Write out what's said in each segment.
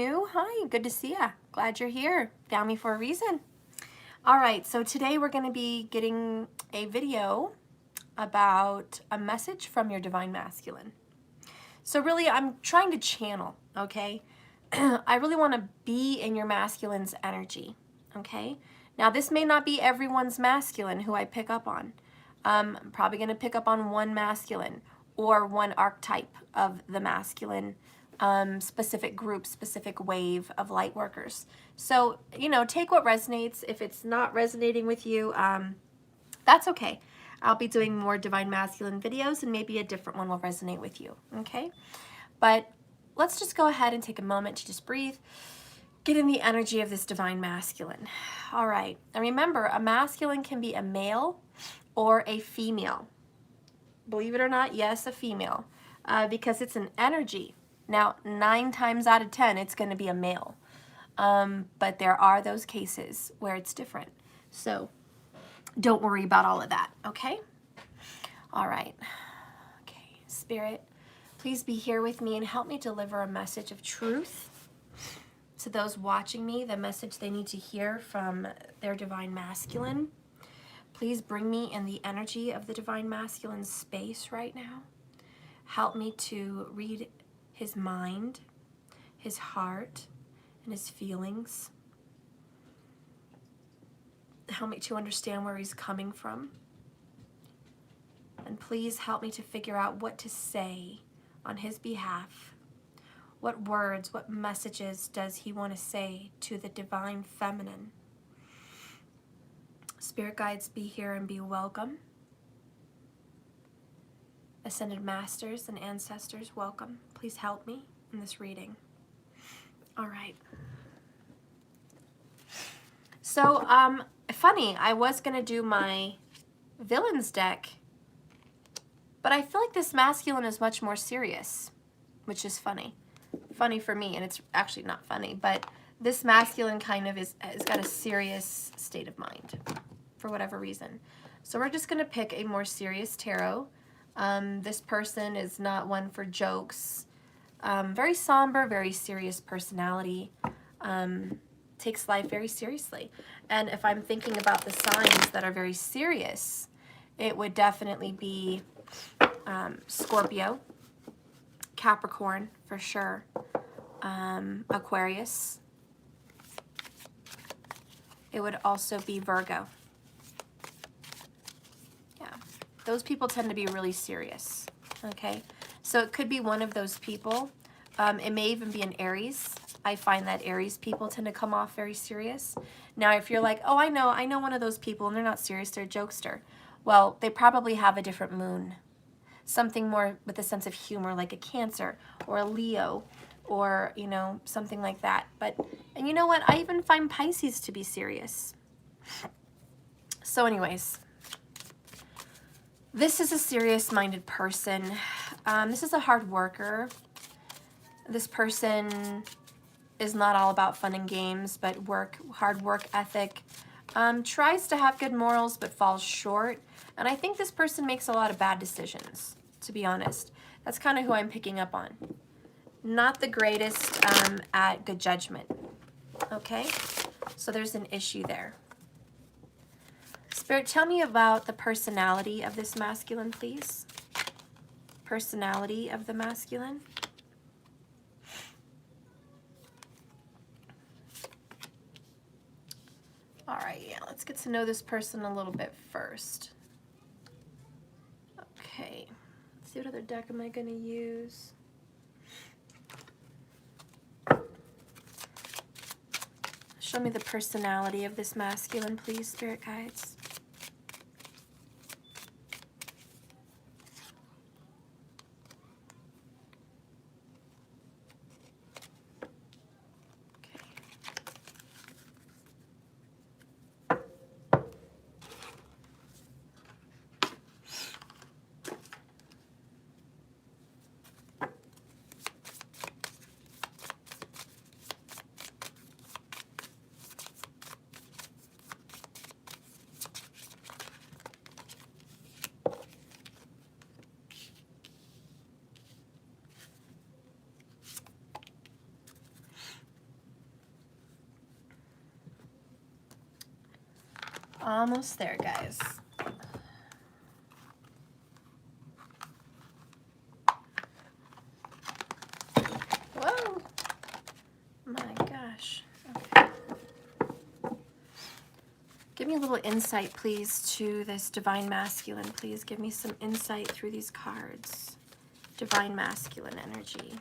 Hi, good to see ya. Glad you're here. Found me for a reason. All right, so today we're going to be getting a video about a message from your divine masculine. So really, I'm trying to channel, okay? I really want to be in your masculine's energy, okay? Now, this may not be everyone's masculine who I pick up on. I'm probably going to pick up on one masculine or one archetype of the masculine, specific group, specific wave of light workers. So, take what resonates. If it's not resonating with you, that's okay. I'll be doing more divine masculine videos and maybe a different one will resonate with you, okay? But let's just go ahead and take a moment to just breathe, get in the energy of this divine masculine. All right, and remember, a masculine can be a male or a female. Believe it or not, yes, a female, because it's an energy. Now, 9 times out of 10, it's going to be a male. But there are those cases where it's different. So don't worry about all of that, okay? All right. Okay, Spirit, please be here with me and help me deliver a message of truth to those watching me, the message they need to hear from their divine masculine. Please bring me in the energy of the divine masculine space right now. Help me to read his mind, his heart, and his feelings. Help me to understand where he's coming from. And please help me to figure out what to say on his behalf. What words, what messages does he want to say to the divine feminine? Spirit guides, be here and be welcome. Ascended masters and ancestors, welcome. Please help me in this reading. All right. So, funny, I was going to do my villains deck, but I feel like this masculine is much more serious, which is funny. Funny for me, and it's actually not funny, but this masculine kind of has got a serious state of mind for whatever reason. So we're just going to pick a more serious tarot. This person is not one for jokes. Very somber, very serious personality. Takes life very seriously. And if I'm thinking about the signs that are very serious, it would definitely be Scorpio, Capricorn for sure, Aquarius. It would also be Virgo. Yeah, those people tend to be really serious, okay? So it could be one of those people. It may even be an Aries. I find that Aries people tend to come off very serious. Now, if you're like, oh, I know one of those people and they're not serious, they're a jokester. Well, they probably have a different moon. Something more with a sense of humor, like a Cancer or a Leo or, something like that. And you know what? I even find Pisces to be serious. So anyways, this is a serious-minded person. This is a hard worker. This person is not all about fun and games, but hard work ethic. Tries to have good morals, but falls short. And I think this person makes a lot of bad decisions, to be honest. That's kind of who I'm picking up on. Not the greatest at good judgment. Okay? So there's an issue there. Spirit, tell me about the personality of this masculine, please. Personality of the masculine. All right, yeah, let's get to know this person a little bit first. Okay, let's see what other deck am I going to use. Show me the personality of this masculine, please, spirit guides. Almost there, guys. Whoa. My gosh. Okay. Give me a little insight, please, to this Divine Masculine. Please give me some insight through these cards. Divine Masculine energy.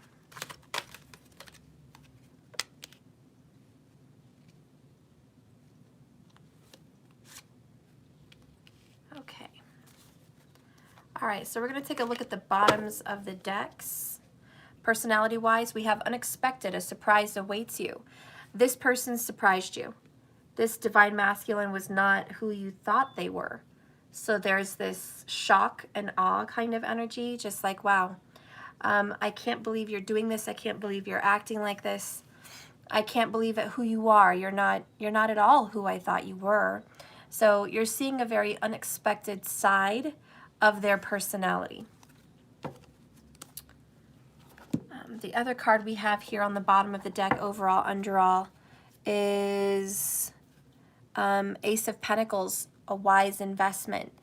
Okay. All right, so we're going to take a look at the bottoms of the decks. Personality-wise, we have unexpected, a surprise awaits you. This person surprised you. This Divine Masculine was not who you thought they were. So there's this shock and awe kind of energy, just like, wow, I can't believe you're doing this. I can't believe you're acting like this. I can't believe it who you are. You're not at all who I thought you were. So you're seeing a very unexpected side of their personality. The other card we have here on the bottom of the deck, overall, underall, is Ace of Pentacles, a wise investment.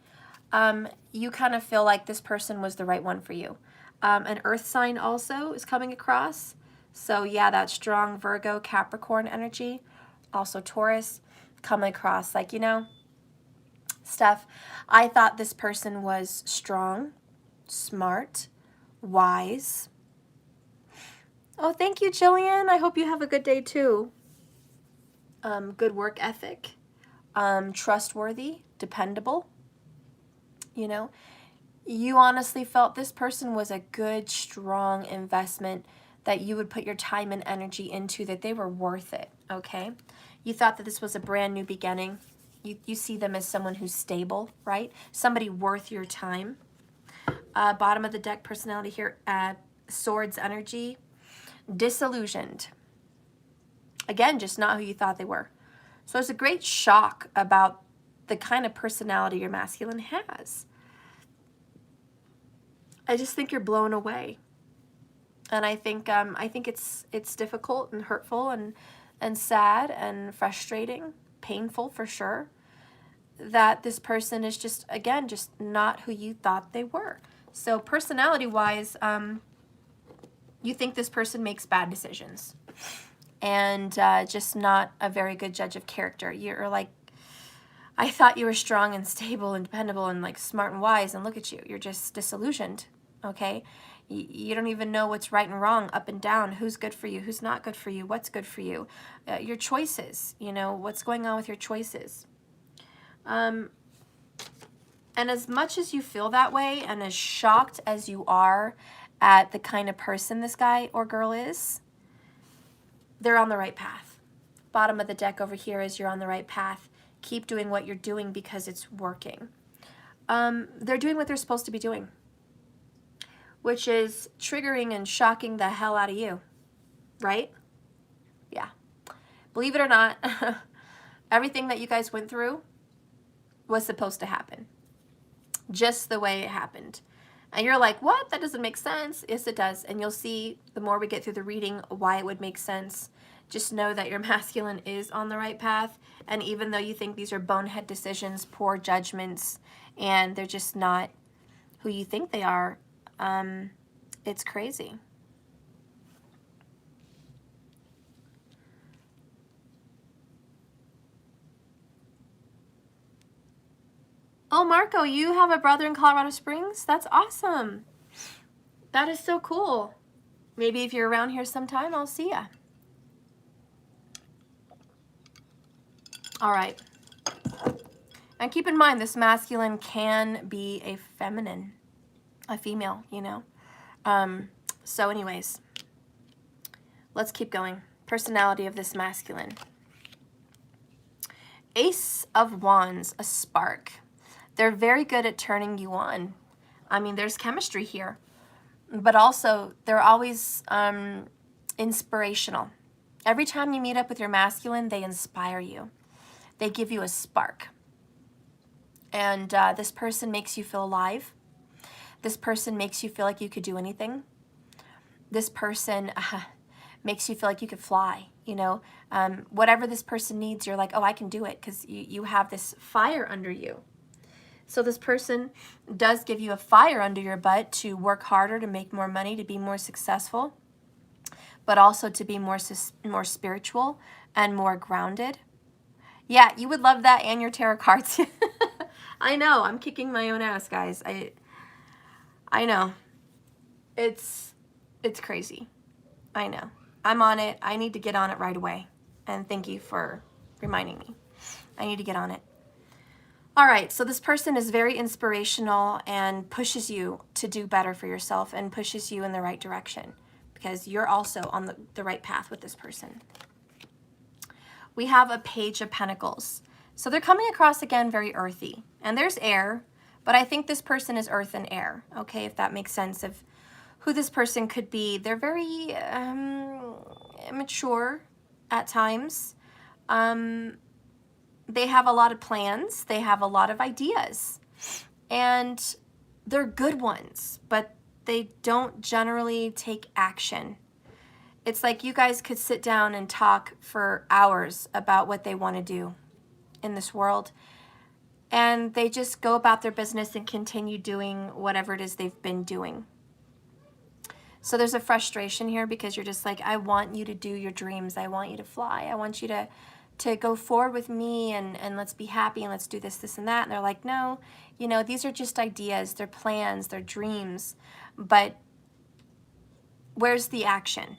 You kind of feel like this person was the right one for you. An earth sign also is coming across. So yeah, that strong Virgo, Capricorn energy, also Taurus, coming across. Like, you know, Steph, I thought this person was strong, smart, wise. Oh, thank you, Jillian. I hope you have a good day too. Good work ethic, trustworthy, dependable. You know, you honestly felt this person was a good, strong investment that you would put your time and energy into, that they were worth it, okay? You thought that this was a brand new beginning. You see them as someone who's stable, right? Somebody worth your time. Bottom of the deck personality here, Swords energy, disillusioned. Again, just not who you thought they were. So it's a great shock about the kind of personality your masculine has. I just think you're blown away. And I think it's difficult and hurtful and sad and frustrating, painful for sure, that this person is just, again, just not who you thought they were. So personality-wise, you think this person makes bad decisions and just not a very good judge of character. You're like, I thought you were strong and stable and dependable and like smart and wise, and look at you. You're just disillusioned, okay? You don't even know what's right and wrong, up and down, who's good for you, who's not good for you, what's good for you, your choices, you know, what's going on with your choices. And as much as you feel that way and as shocked as you are at the kind of person this guy or girl is, they're on the right path. Bottom of the deck over here is you're on the right path. Keep doing what you're doing because it's working. They're doing what they're supposed to be doing, which is triggering and shocking the hell out of you, right? Yeah. Believe it or not, everything that you guys went through was supposed to happen, just the way it happened. And you're like, what? That doesn't make sense. Yes, it does. And you'll see the more we get through the reading why it would make sense. Just know that your masculine is on the right path. And even though you think these are bonehead decisions, poor judgments, and they're just not who you think they are, it's crazy. Oh, Marco, you have a brother in Colorado Springs? That's awesome. That is so cool. Maybe if you're around here sometime, I'll see ya. All right. And keep in mind, this masculine can be a feminine, a female, you know. So anyways, let's keep going. Personality of this masculine. Ace of Wands, a spark. They're very good at turning you on. I mean, there's chemistry here, but also they're always inspirational. Every time you meet up with your masculine, they inspire you. They give you a spark. And this person makes you feel alive. This person makes you feel like you could do anything. This person makes you feel like you could fly. You know, whatever this person needs, you're like, oh, I can do it, because you have this fire under you. So this person does give you a fire under your butt to work harder, to make more money, to be more successful, but also to be more spiritual and more grounded. Yeah, you would love that and your tarot cards. I know, I'm kicking my own ass, guys. I know. It's crazy. I know. I'm on it. I need to get on it right away. And thank you for reminding me. I need to get on it. All right, so this person is very inspirational and pushes you to do better for yourself and pushes you in the right direction, because you're also on the right path with this person. We have a Page of Pentacles. So they're coming across, again, very earthy. And there's air, but I think this person is earth and air, okay, if that makes sense of who this person could be. They're very immature at times. They have a lot of plans. They have a lot of ideas. And they're good ones, but they don't generally take action. It's like you guys could sit down and talk for hours about what they want to do in this world, and they just go about their business and continue doing whatever it is they've been doing. So there's a frustration here, because you're just like, I want you to do your dreams. I want you to fly. I want you to go forward with me, and let's be happy, and let's do this, this, and that. And they're like, no, you know, these are just ideas. They're plans. They're dreams. But where's the action?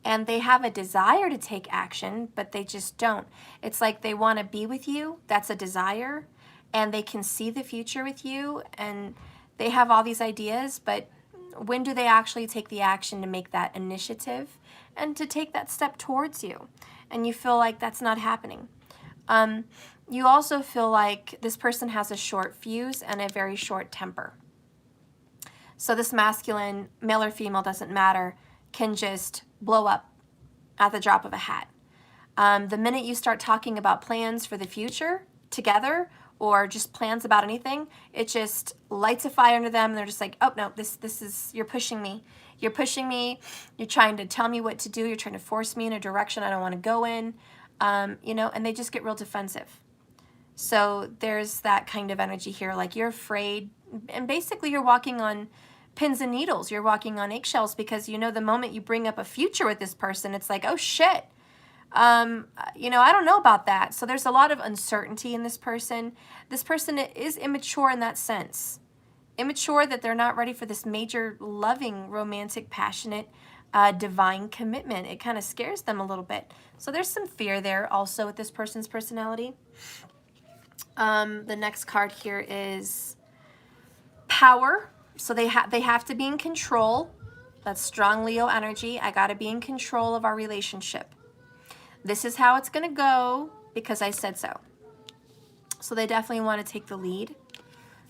And they have a desire to take action, but they just don't. It's like they want to be with you. That's a desire. And they can see the future with you. And they have all these ideas, but when do they actually take the action to make that initiative and to take that step towards you? And you feel like that's not happening. You also feel like this person has a short fuse and a very short temper. So this masculine, male or female, doesn't matter, can just blow up at the drop of a hat. The minute you start talking about plans for the future together, or just plans about anything, it just lights a fire under them, and they're just like, oh no, this is, you're pushing me. You're pushing me. You're trying to tell me what to do. You're trying to force me in a direction I don't want to go in, you know, and they just get real defensive. So there's that kind of energy here, like you're afraid, and basically you're walking on pins and needles. You're walking on eggshells, because you know the moment you bring up a future with this person, it's like, oh shit, you know, I don't know about that. So there's a lot of uncertainty in this person. This person is immature in that sense. Immature that they're not ready for this major, loving, romantic, passionate, divine commitment. It kind of scares them a little bit. So there's some fear there also with this person's personality. The next card here is power. So they have to be in control. That's strong Leo energy. I got to be in control of our relationship. This is how it's going to go because I said so. So they definitely want to take the lead.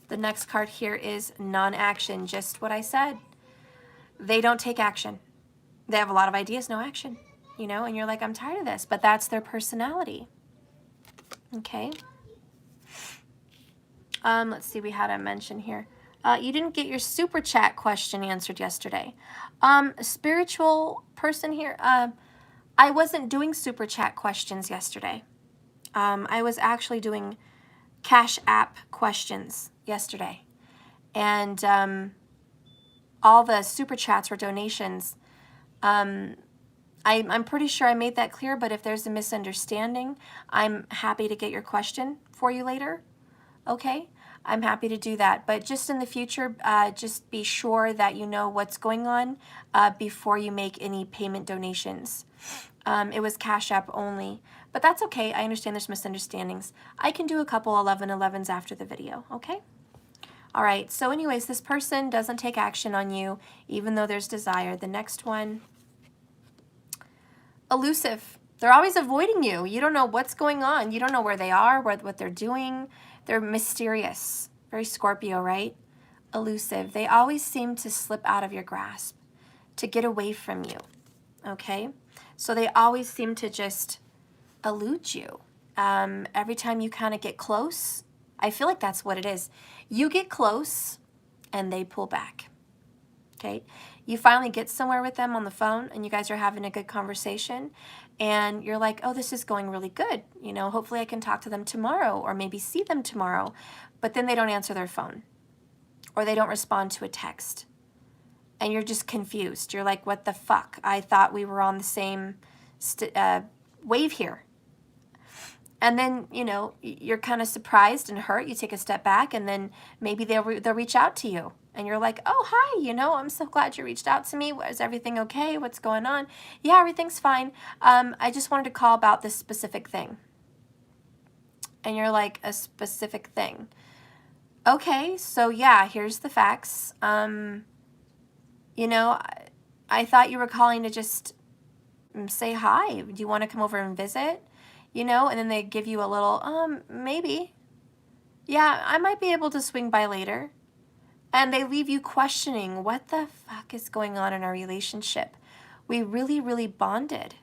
The next card here is non-action, just what I said. They don't take action. They have a lot of ideas, no action, you know, and you're like, I'm tired of this, but that's their personality. Okay. Let's see, we had a mention here. You didn't get your super chat question answered yesterday. Spiritual person here, I wasn't doing super chat questions yesterday. I was actually doing Cash App questions yesterday. And all the super chats were donations. I'm pretty sure I made that clear, but if there's a misunderstanding, I'm happy to get your question for you later. Okay? I'm happy to do that. But just in the future, just be sure that you know what's going on before you make any payment donations. It was Cash App only. But that's okay. I understand there's misunderstandings. I can do a couple 1111s after the video, okay? All right. So anyways, this person doesn't take action on you, even though there's desire. The next one, Elusive. They're always avoiding you. You don't know what's going on. You don't know where they are, what they're doing. They're mysterious. Very Scorpio, right? Elusive. They always seem to slip out of your grasp, to get away from you, okay? So they always seem to just elude you. Every time you kind of get close, I feel like that's what it is. You get close and they pull back, okay? You finally get somewhere with them on the phone and you guys are having a good conversation and you're like, oh, this is going really good. You know, hopefully I can talk to them tomorrow or maybe see them tomorrow. But then they don't answer their phone or they don't respond to a text. And you're just confused. You're like, what the fuck? I thought we were on the same wave here. And then, you know, you're kind of surprised and hurt. You take a step back and then maybe they'll reach out to you. And you're like, oh, hi, you know, I'm so glad you reached out to me. Is everything okay? What's going on? Yeah, everything's fine. I just wanted to call about this specific thing. And you're like, a specific thing. Okay, so yeah, here's the facts. You know, I thought you were calling to just say hi. Do you want to come over and visit? You know, and then they give you a little, maybe. Yeah, I might be able to swing by later. And they leave you questioning, what the fuck is going on in our relationship? We really, really bonded.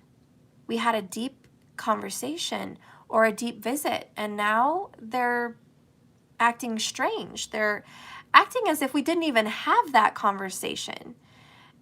We had a deep conversation or a deep visit, and now they're acting strange. They're acting as if we didn't even have that conversation.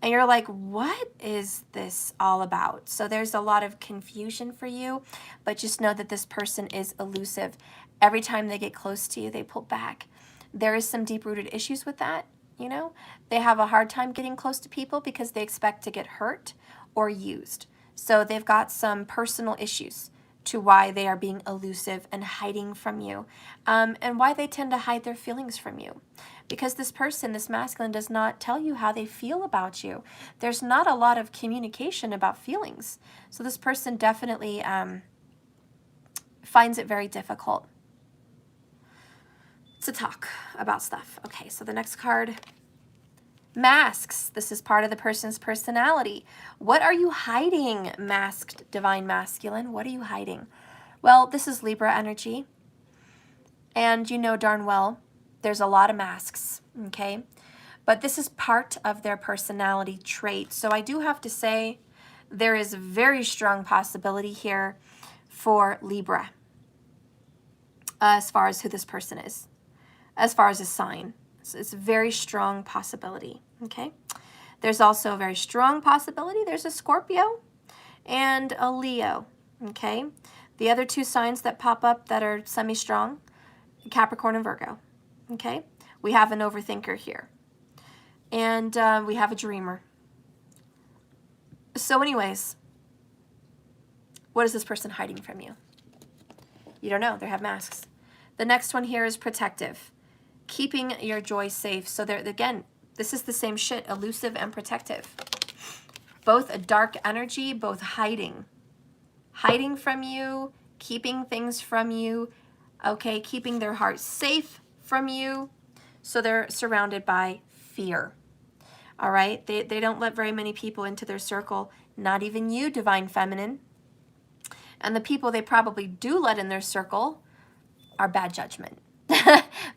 And you're like, what is this all about? So there's a lot of confusion for you, but just know that this person is elusive. Every time they get close to you, they pull back. There is some deep-rooted issues with that, you know? They have a hard time getting close to people because they expect to get hurt or used. So they've got some personal issues to why they are being elusive and hiding from you, and why they tend to hide their feelings from you. Because this person, this masculine, does not tell you how they feel about you. There's not a lot of communication about feelings. So this person definitely finds it very difficult to talk about stuff. Okay, so the next card, masks. This is part of the person's personality. What are you hiding, masked divine masculine? What are you hiding? Well, this is Libra energy. And you know darn well, there's a lot of masks, okay? But this is part of their personality trait. So I do have to say there is a very strong possibility here for Libra as far as who this person is, as far as a sign. So it's a very strong possibility, okay? There's also a very strong possibility. There's a Scorpio and a Leo, okay? The other two signs that pop up that are semi-strong, Capricorn and Virgo, okay? We have an overthinker here. And we have a dreamer. So anyways, what is this person hiding from you? You don't know. They have masks. The next one here is protective. Keeping your joy safe. So there again, this is the same shit, elusive and protective. Both a dark energy, both hiding. Hiding from you, keeping things from you, okay, keeping their heart safe from you. So they're surrounded by fear. All right, they don't let very many people into their circle, not even you, divine feminine. And the people they probably do let in their circle are bad judgment.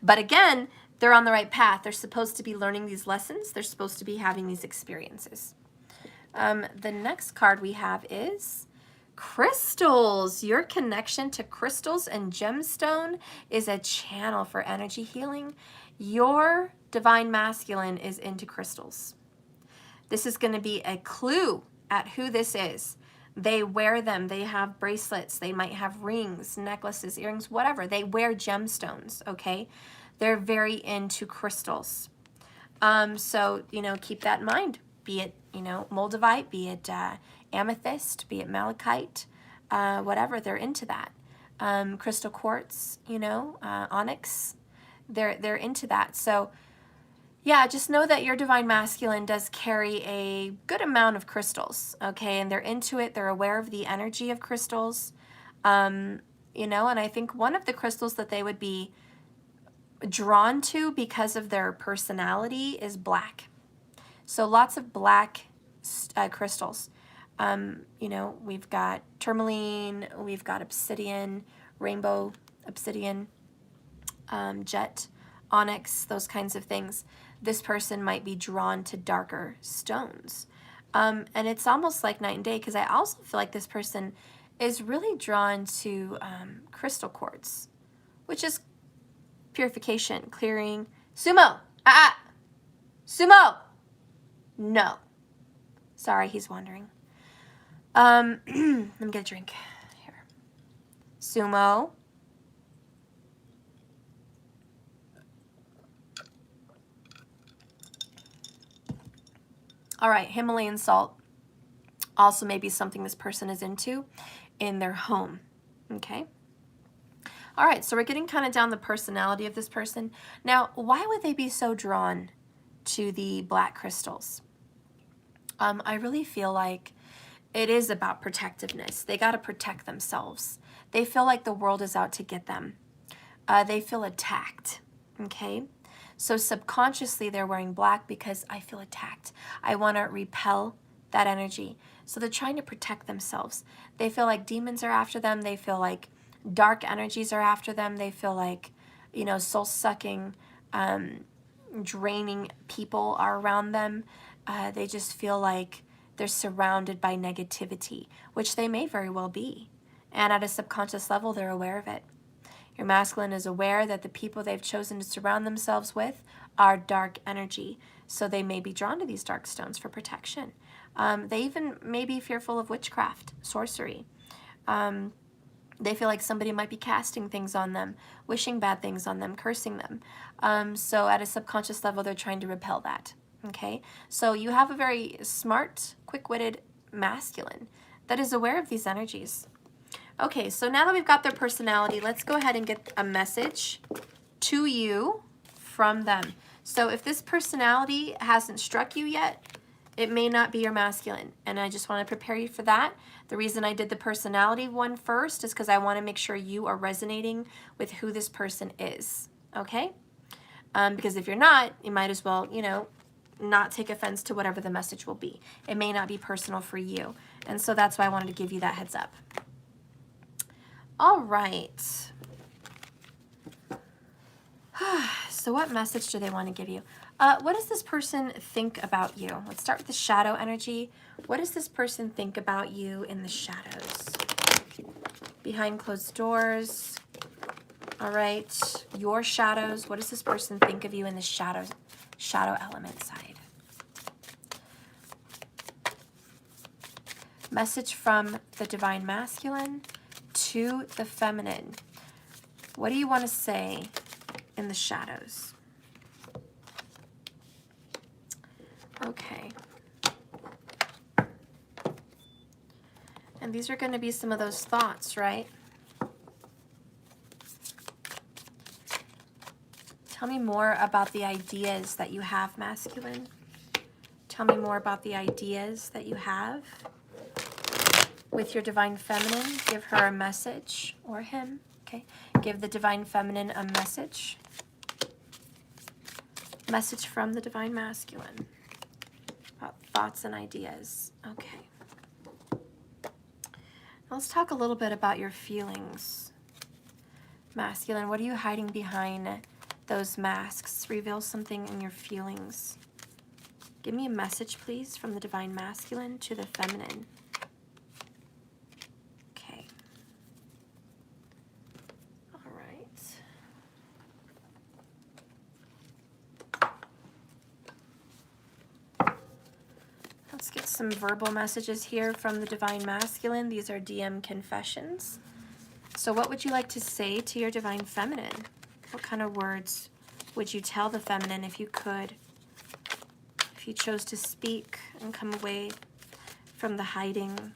But again, they're on the right path. They're supposed to be learning these lessons. They're supposed to be having these experiences. The next card we have is crystals. Your connection to crystals and gemstone is a channel for energy healing. Your divine masculine is into crystals. This is going to be a clue at who this is. They wear them. They have bracelets. They might have rings, necklaces, earrings, whatever. They wear gemstones, okay? They're very into crystals. So, you know, keep that in mind. Be it, you know, moldavite, be it amethyst, be it malachite, whatever. They're into that. Crystal quartz, you know, onyx. They're into that. So, yeah, just know that your divine masculine does carry a good amount of crystals, okay? And they're into it. They're aware of the energy of crystals, you know, and I think one of the crystals that they would be drawn to because of their personality is black. So lots of black crystals. You know, we've got tourmaline, we've got obsidian, rainbow obsidian, jet, onyx, those kinds of things. This person might be drawn to darker stones. And it's almost like night and day, because I also feel like this person is really drawn to crystal quartz, which is purification, clearing. Sumo! Sumo! No. Sorry, he's wandering. Let me get a drink here. Sumo. All right, Himalayan salt. Also maybe something this person is into in their home. Okay. All right, so we're getting kind of down the personality of this person. Now, why would they be so drawn to the black crystals? I really feel like it is about protectiveness. They got to protect themselves. They feel like the world is out to get them. They feel attacked, okay? So subconsciously they're wearing black because I feel attacked. I want to repel that energy. So they're trying to protect themselves. They feel like demons are after them. They feel like dark energies are after them. They feel like, you know, soul-sucking, draining people are around them. They just feel like they're surrounded by negativity, which they may very well be. And at a subconscious level, they're aware of it. Your masculine is aware that the people they've chosen to surround themselves with are dark energy, so they may be drawn to these dark stones for protection. They even may be fearful of witchcraft, sorcery. They feel like somebody might be casting things on them, wishing bad things on them, cursing them. So at a subconscious level, they're trying to repel that. Okay, so you have a very smart, quick-witted masculine that is aware of these energies. Okay, so now that we've got their personality, let's go ahead and get a message to you from them. So if this personality hasn't struck you yet, it may not be your masculine, and I just want to prepare you for that. The reason I did the personality one first is because I want to make sure you are resonating with who this person is, okay? Because if you're not, you might as well, you know, not take offense to whatever the message will be. It may not be personal for you, and so that's why I wanted to give you that heads up. All right. So what message do they want to give you? What does this person think about you? Let's start with the shadow energy. What does this person think about you in the shadows? Behind closed doors. All right. Your shadows. What does this person think of you in the shadow element side? Message from the divine masculine to the feminine. What do you want to say in the shadows? Okay. And these are going to be some of those thoughts, right? Tell me more about the ideas that you have, masculine. Tell me more about the ideas that you have with your divine feminine. Give her a message, or him, okay? Give the divine feminine a message. Message from the divine masculine about thoughts and ideas. Okay. Now let's talk a little bit about your feelings. Masculine, what are you hiding behind those masks? Reveal something in your feelings. Give me a message, please, from the divine masculine to the feminine. Okay. All right. Let's get some verbal messages here from the divine masculine. These are DM confessions. So what would you like to say to your divine feminine? What kind of words would you tell the feminine if you could? If you chose to speak and come away from the hiding,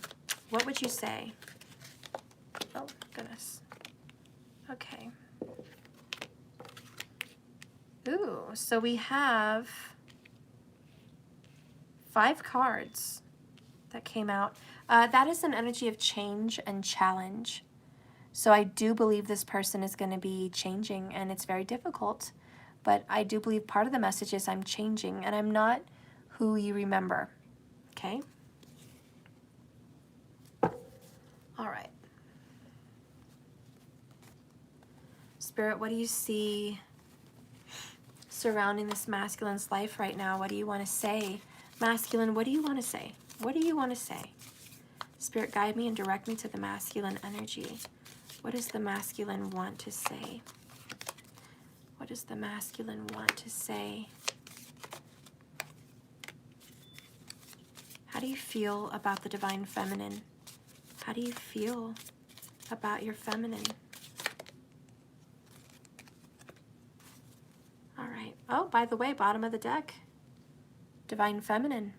what would you say? Oh, goodness. Okay. Ooh, so we have 5 cards that came out. That is an energy of change and challenge. So I do believe this person is going to be changing, and it's very difficult. But I do believe part of the message is I'm changing, and I'm not who you remember. Okay? All right. Spirit, what do you see surrounding this masculine's life right now? What do you want to say? Masculine, what do you want to say? What do you want to say? Spirit, guide me and direct me to the masculine energy. What does the masculine want to say? What does the masculine want to say? How do you feel about the divine feminine? How do you feel about your feminine? All right. Oh, by the way, bottom of the deck, divine feminine.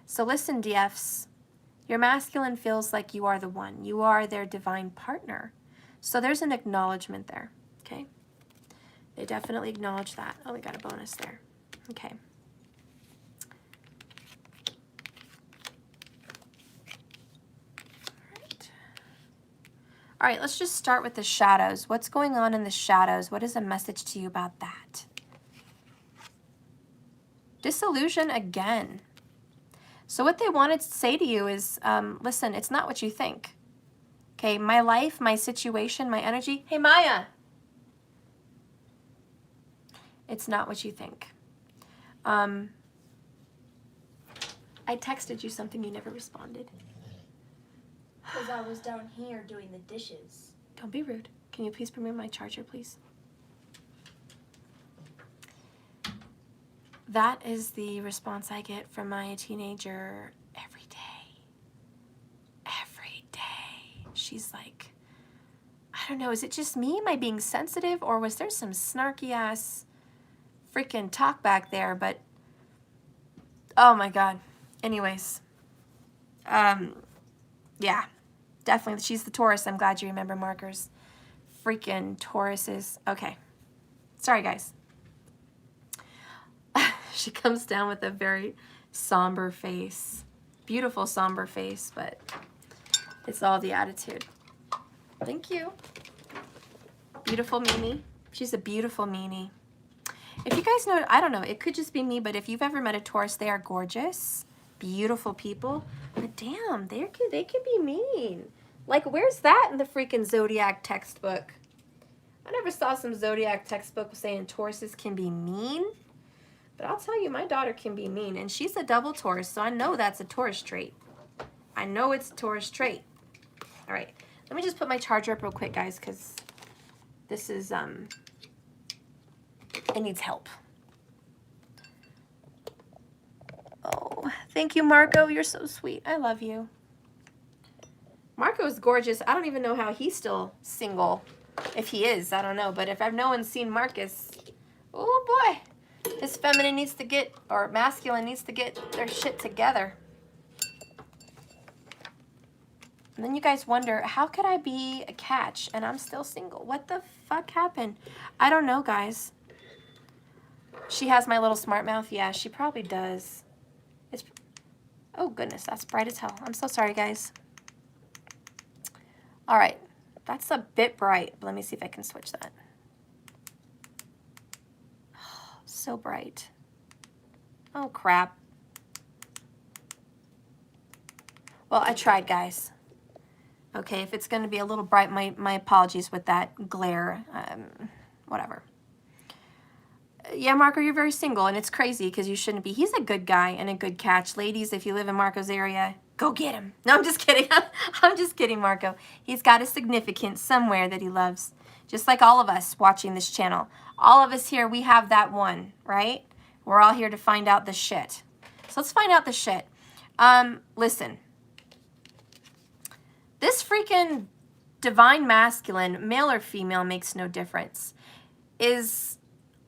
So listen, DFs, your masculine feels like you are the one. You are their divine partner. So there's an acknowledgement there, okay? They definitely acknowledge that. Oh, we got a bonus there. Okay. All right, let's just start with the shadows. What's going on in the shadows? What is a message to you about that? Disillusion again. So what they wanted to say to you is, listen, it's not what you think. Okay, my life, my situation, my energy. Hey, Maya. It's not what you think. I texted you something, you never responded. Because I was down here doing the dishes. Don't be rude. Can you please bring me my charger, please? That is the response I get from my teenager every day. Every day. She's like, I don't know, is it just me? Am I being sensitive? Or was there some snarky ass freaking talk back there? But, oh my God. Anyways. Yeah. Definitely. She's the Taurus. I'm glad you remember markers. Freaking Tauruses. Okay. Sorry, guys. She comes down with a very somber face. Beautiful somber face, but it's all the attitude. Thank you. Beautiful Mimi. She's a beautiful meanie. If you guys know, I don't know, it could just be me, but if you've ever met a Taurus, they are gorgeous, beautiful people. But damn, they can be mean. Like, where's that in the freaking Zodiac textbook? I never saw some Zodiac textbook saying Tauruses can be mean. But I'll tell you, my daughter can be mean. And she's a double Taurus, so I know that's a Taurus trait. I know it's a Taurus trait. All right. Let me just put my charger up real quick, guys, because this is, it needs help. Oh, thank you, Marco. You're so sweet. I love you. Marco is gorgeous. I don't even know how he's still single. If he is, I don't know. But if no one's seen Marcus, oh boy. His feminine needs to get, or masculine needs to get their shit together. And then you guys wonder, how could I be a catch and I'm still single? What the fuck happened? I don't know, guys. She has my little smart mouth. Yeah, she probably does. It's, oh goodness, that's bright as hell. I'm so sorry, guys. All right, that's a bit bright. Let me see if I can switch that. So bright. Oh, crap. Well, I tried, guys. Okay, if it's going to be a little bright, my apologies with that glare. Whatever. Yeah, Marco, you're very single, and it's crazy because you shouldn't be. He's a good guy and a good catch. Ladies, if you live in Marco's area, go get him. No, I'm just kidding. I'm just kidding, Marco. He's got a significant somewhere that he loves. Just like all of us watching this channel. All of us here, we have that one, right? We're all here to find out the shit. So let's find out the shit. Listen. This freaking divine masculine, male or female, makes no difference, is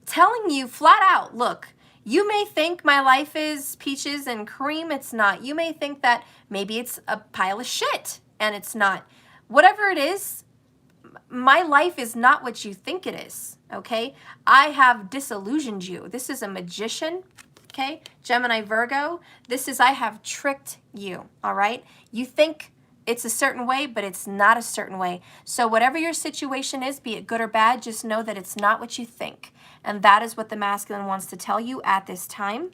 telling you flat out, look, you may think my life is peaches and cream. It's not. You may think that maybe it's a pile of shit, and it's not. Whatever it is, my life is not what you think it is, okay? I have disillusioned you. This is a magician, okay? Gemini, Virgo. This is I have tricked you, all right? You think it's a certain way, but it's not a certain way. So whatever your situation is, be it good or bad, just know that it's not what you think. And that is what the masculine wants to tell you at this time.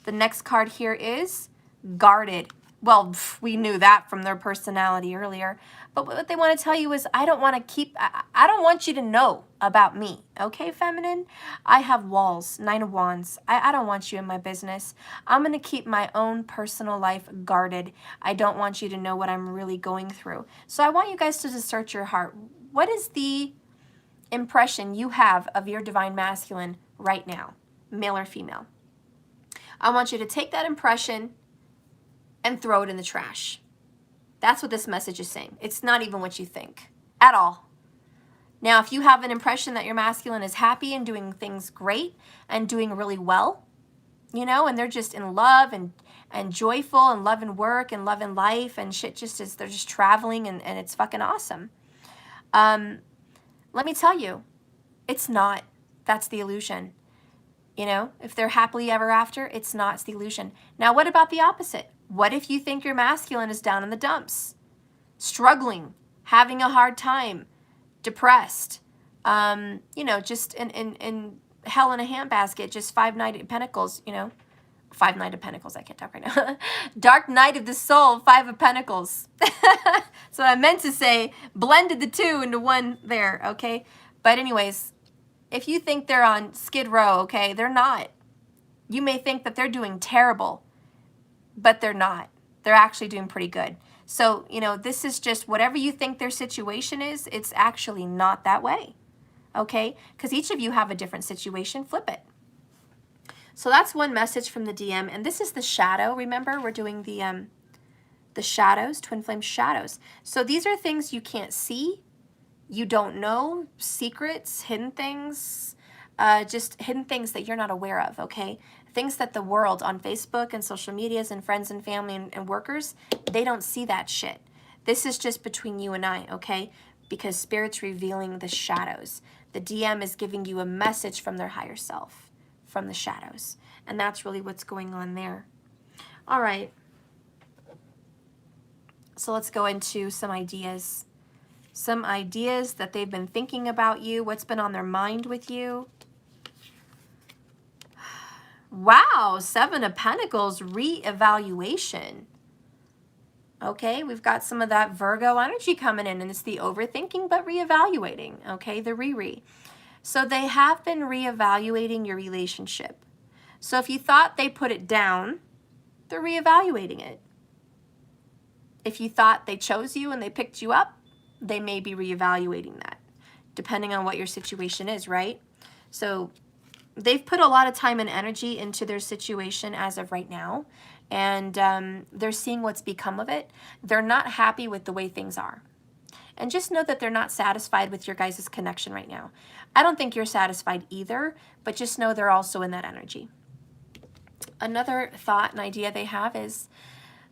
The next card here is guarded. Well, we knew that from their personality earlier. But what they want to tell you is, I don't want you to know about me. Okay, feminine? I have walls, 9 of Wands. I don't want you in my business. I'm going to keep my own personal life guarded. I don't want you to know what I'm really going through. So I want you guys to just search your heart. What is the impression you have of your divine masculine right now, male or female? I want you to take that impression and throw it in the trash. That's what this message is saying. It's not even what you think at all. Now, if you have an impression that your masculine is happy and doing things great and doing really well, you know, and they're just in love and joyful and loving work and loving life and shit just is, they're just traveling and it's fucking awesome. Let me tell you, it's not. That's the illusion. You know, if they're happily ever after, it's not. It's the illusion. Now, what about the opposite? What if you think your masculine is down in the dumps, struggling, having a hard time, depressed, you know, just in hell in a handbasket, just 5 Knight of Pentacles, you know, 5 Knight of Pentacles, I can't talk right now. Dark Night of the Soul, 5 of Pentacles. That's what I meant to say, blended the two into one there, okay? But anyways, if you think they're on Skid Row, okay, they're not. You may think that they're doing terrible, but they're not. They're actually doing pretty good. So, you know, this is just whatever you think their situation is, it's actually not that way, okay? Because each of you have a different situation. Flip it. So that's one message from the DM, and this is the shadow. Remember, we're doing the shadows, twin flame shadows. So these are things you can't see, you don't know, secrets, hidden things, just hidden things that you're not aware of, okay? Things that the world on Facebook and social medias and friends and family and workers, they don't see that shit. This is just between you and I, okay? Because Spirit's revealing the shadows. The DM is giving you a message from their higher self, from the shadows. And that's really what's going on there. All right. So let's go into some ideas. Some ideas that they've been thinking about you, what's been on their mind with you. Wow, 7 of Pentacles, reevaluation. Okay, we've got some of that Virgo energy coming in, and it's the overthinking, but reevaluating, okay, the re-re. So they have been reevaluating your relationship. So if you thought they put it down, they're reevaluating it. If you thought they chose you and they picked you up, they may be reevaluating that, depending on what your situation is, right? So they've put a lot of time and energy into their situation as of right now, and they're seeing what's become of it. They're not happy with the way things are. And just know that they're not satisfied with your guys' connection right now. I don't think you're satisfied either, but just know they're also in that energy. Another thought and idea they have is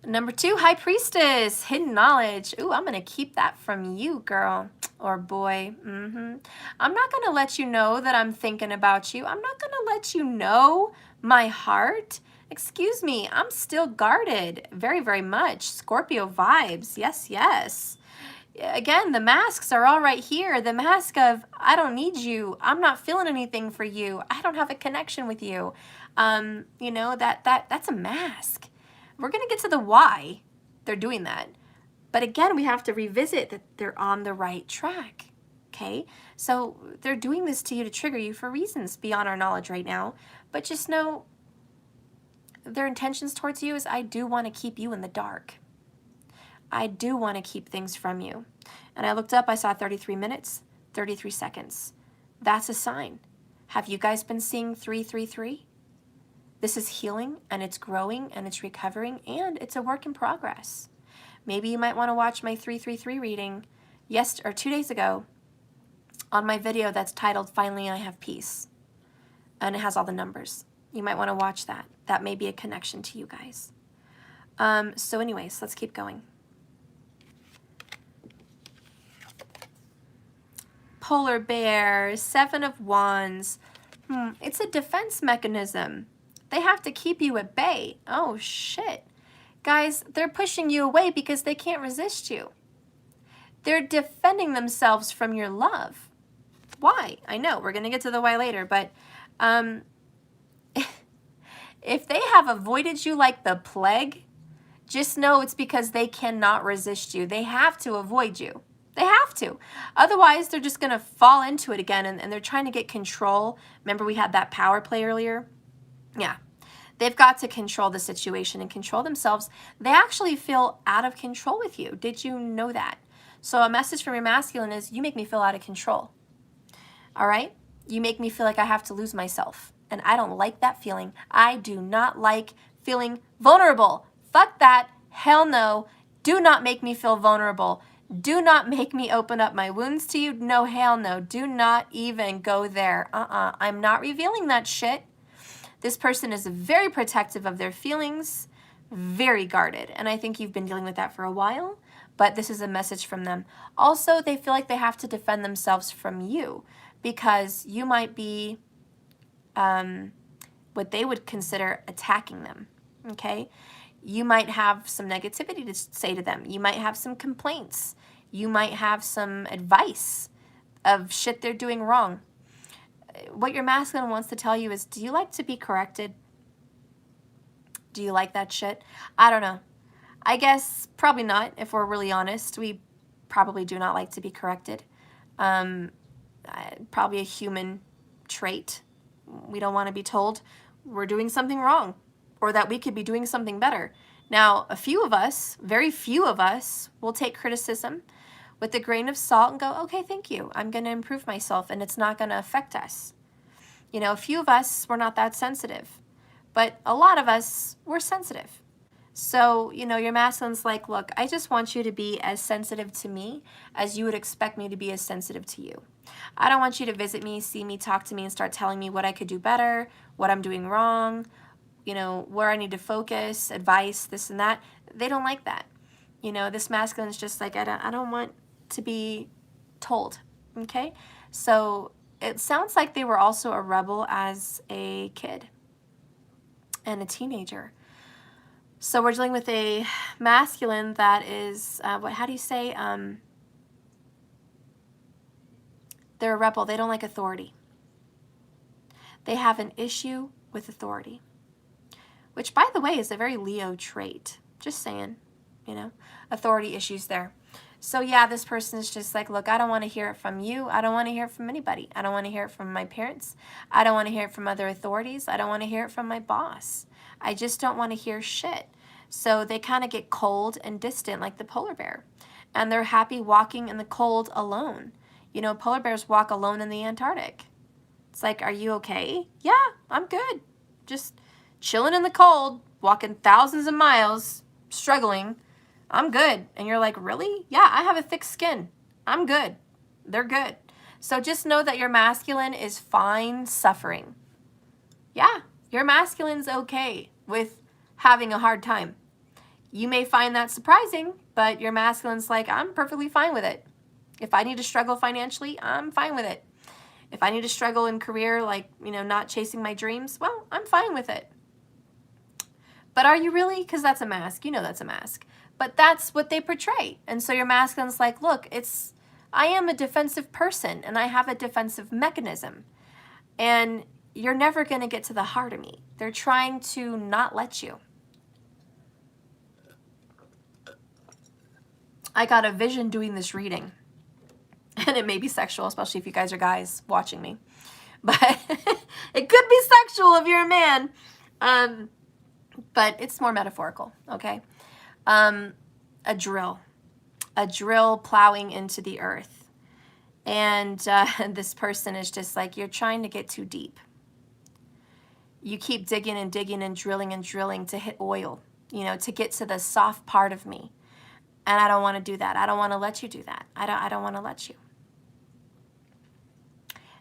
number 2, High Priestess, hidden knowledge. Ooh, I'm going to keep that from you, girl or boy. I'm not going to let you know that I'm thinking about you. I'm not going to let you know my heart. Excuse me, I'm still guarded very, very much. Scorpio vibes. Yes, yes. Again, the masks are all right here. The mask of, I don't need you. I'm not feeling anything for you. I don't have a connection with you. You know, that's a mask. We're going to get to the why they're doing that. But again, we have to revisit that they're on the right track, okay? So they're doing this to you to trigger you for reasons beyond our knowledge right now. But just know their intentions towards you is, I do want to keep you in the dark. I do want to keep things from you. And I looked up, I saw 33 minutes, 33 seconds. That's a sign. Have you guys been seeing 333? This is healing, and it's growing, and it's recovering, and it's a work in progress. Maybe you might want to watch my 333 reading 2 days ago on my video that's titled, Finally I Have Peace. And it has all the numbers. You might want to watch that. That may be a connection to you guys. So anyways, let's keep going. Polar Bear, 7 of Wands. It's a defense mechanism. They have to keep you at bay. Oh, shit. Guys, they're pushing you away because they can't resist you. They're defending themselves from your love. Why? I know, we're going to get to the why later, but if they have avoided you like the plague, just know it's because they cannot resist you. They have to avoid you. They have to. Otherwise, they're just going to fall into it again, and they're trying to get control. Remember we had that power play earlier? Yeah. They've got to control the situation and control themselves. They actually feel out of control with you. Did you know that? So a message from your masculine is, you make me feel out of control. All right? You make me feel like I have to lose myself. And I don't like that feeling. I do not like feeling vulnerable. Fuck that. Hell no. Do not make me feel vulnerable. Do not make me open up my wounds to you. No, hell no. Do not even go there. I'm not revealing that shit. This person is very protective of their feelings, very guarded. And I think you've been dealing with that for a while, but this is a message from them. Also, they feel like they have to defend themselves from you because you might be what they would consider attacking them, okay? You might have some negativity to say to them. You might have some complaints. You might have some advice of shit they're doing wrong. What your masculine wants to tell you is, do you like to be corrected? Do you like that shit? I don't know. I guess probably not, if we're really honest. We probably do not like to be corrected. Probably a human trait. We don't want to be told we're doing something wrong or that we could be doing something better. Now, a few of us, very few of us, will take criticism with a grain of salt and go, okay, thank you. I'm going to improve myself and it's not going to affect us. You know, a few of us, we're not that sensitive, but a lot of us, we're sensitive. So, you know, your masculine's like, look, I just want you to be as sensitive to me as you would expect me to be as sensitive to you. I don't want you to visit me, see me, talk to me, and start telling me what I could do better, what I'm doing wrong, you know, where I need to focus, advice, this and that. They don't like that. You know, this masculine is just like, I don't want to be told, okay? So it sounds like they were also a rebel as a kid and a teenager. So we're dealing with a masculine that is, how do you say? They're a rebel. They don't like authority. They have an issue with authority, which, by the way, is a very Leo trait. Just saying, you know, authority issues there. So yeah, this person is just like, look, I don't want to hear it from you. I don't want to hear it from anybody. I don't want to hear it from my parents. I don't want to hear it from other authorities. I don't want to hear it from my boss. I just don't want to hear shit. So they kind of get cold and distant like the polar bear. And they're happy walking in the cold alone. You know, polar bears walk alone in the Antarctic. It's like, are you okay? Yeah, I'm good. Just chilling in the cold, walking thousands of miles, struggling. I'm good. And you're like, really? Yeah, I have a thick skin. I'm good. They're good. So just know that your masculine is fine suffering. Yeah, your masculine's okay with having a hard time. You may find that surprising, but your masculine's like, I'm perfectly fine with it. If I need to struggle financially, I'm fine with it. If I need to struggle in career, like, you know, not chasing my dreams, well, I'm fine with it. But are you really? Because that's a mask. You know that's a mask. But that's what they portray. And so your masculine's like, look, I am a defensive person and I have a defensive mechanism. And you're never going to get to the heart of me. They're trying to not let you. I got a vision doing this reading. And it may be sexual, especially if you guys are guys watching me. But it could be sexual if you're a man. But it's more metaphorical, okay? A drill plowing into the earth. And this person is just like, you're trying to get too deep. You keep digging and digging and drilling to hit oil, you know, to get to the soft part of me. And I don't want to do that. I don't want to let you do that. I don't want to let you.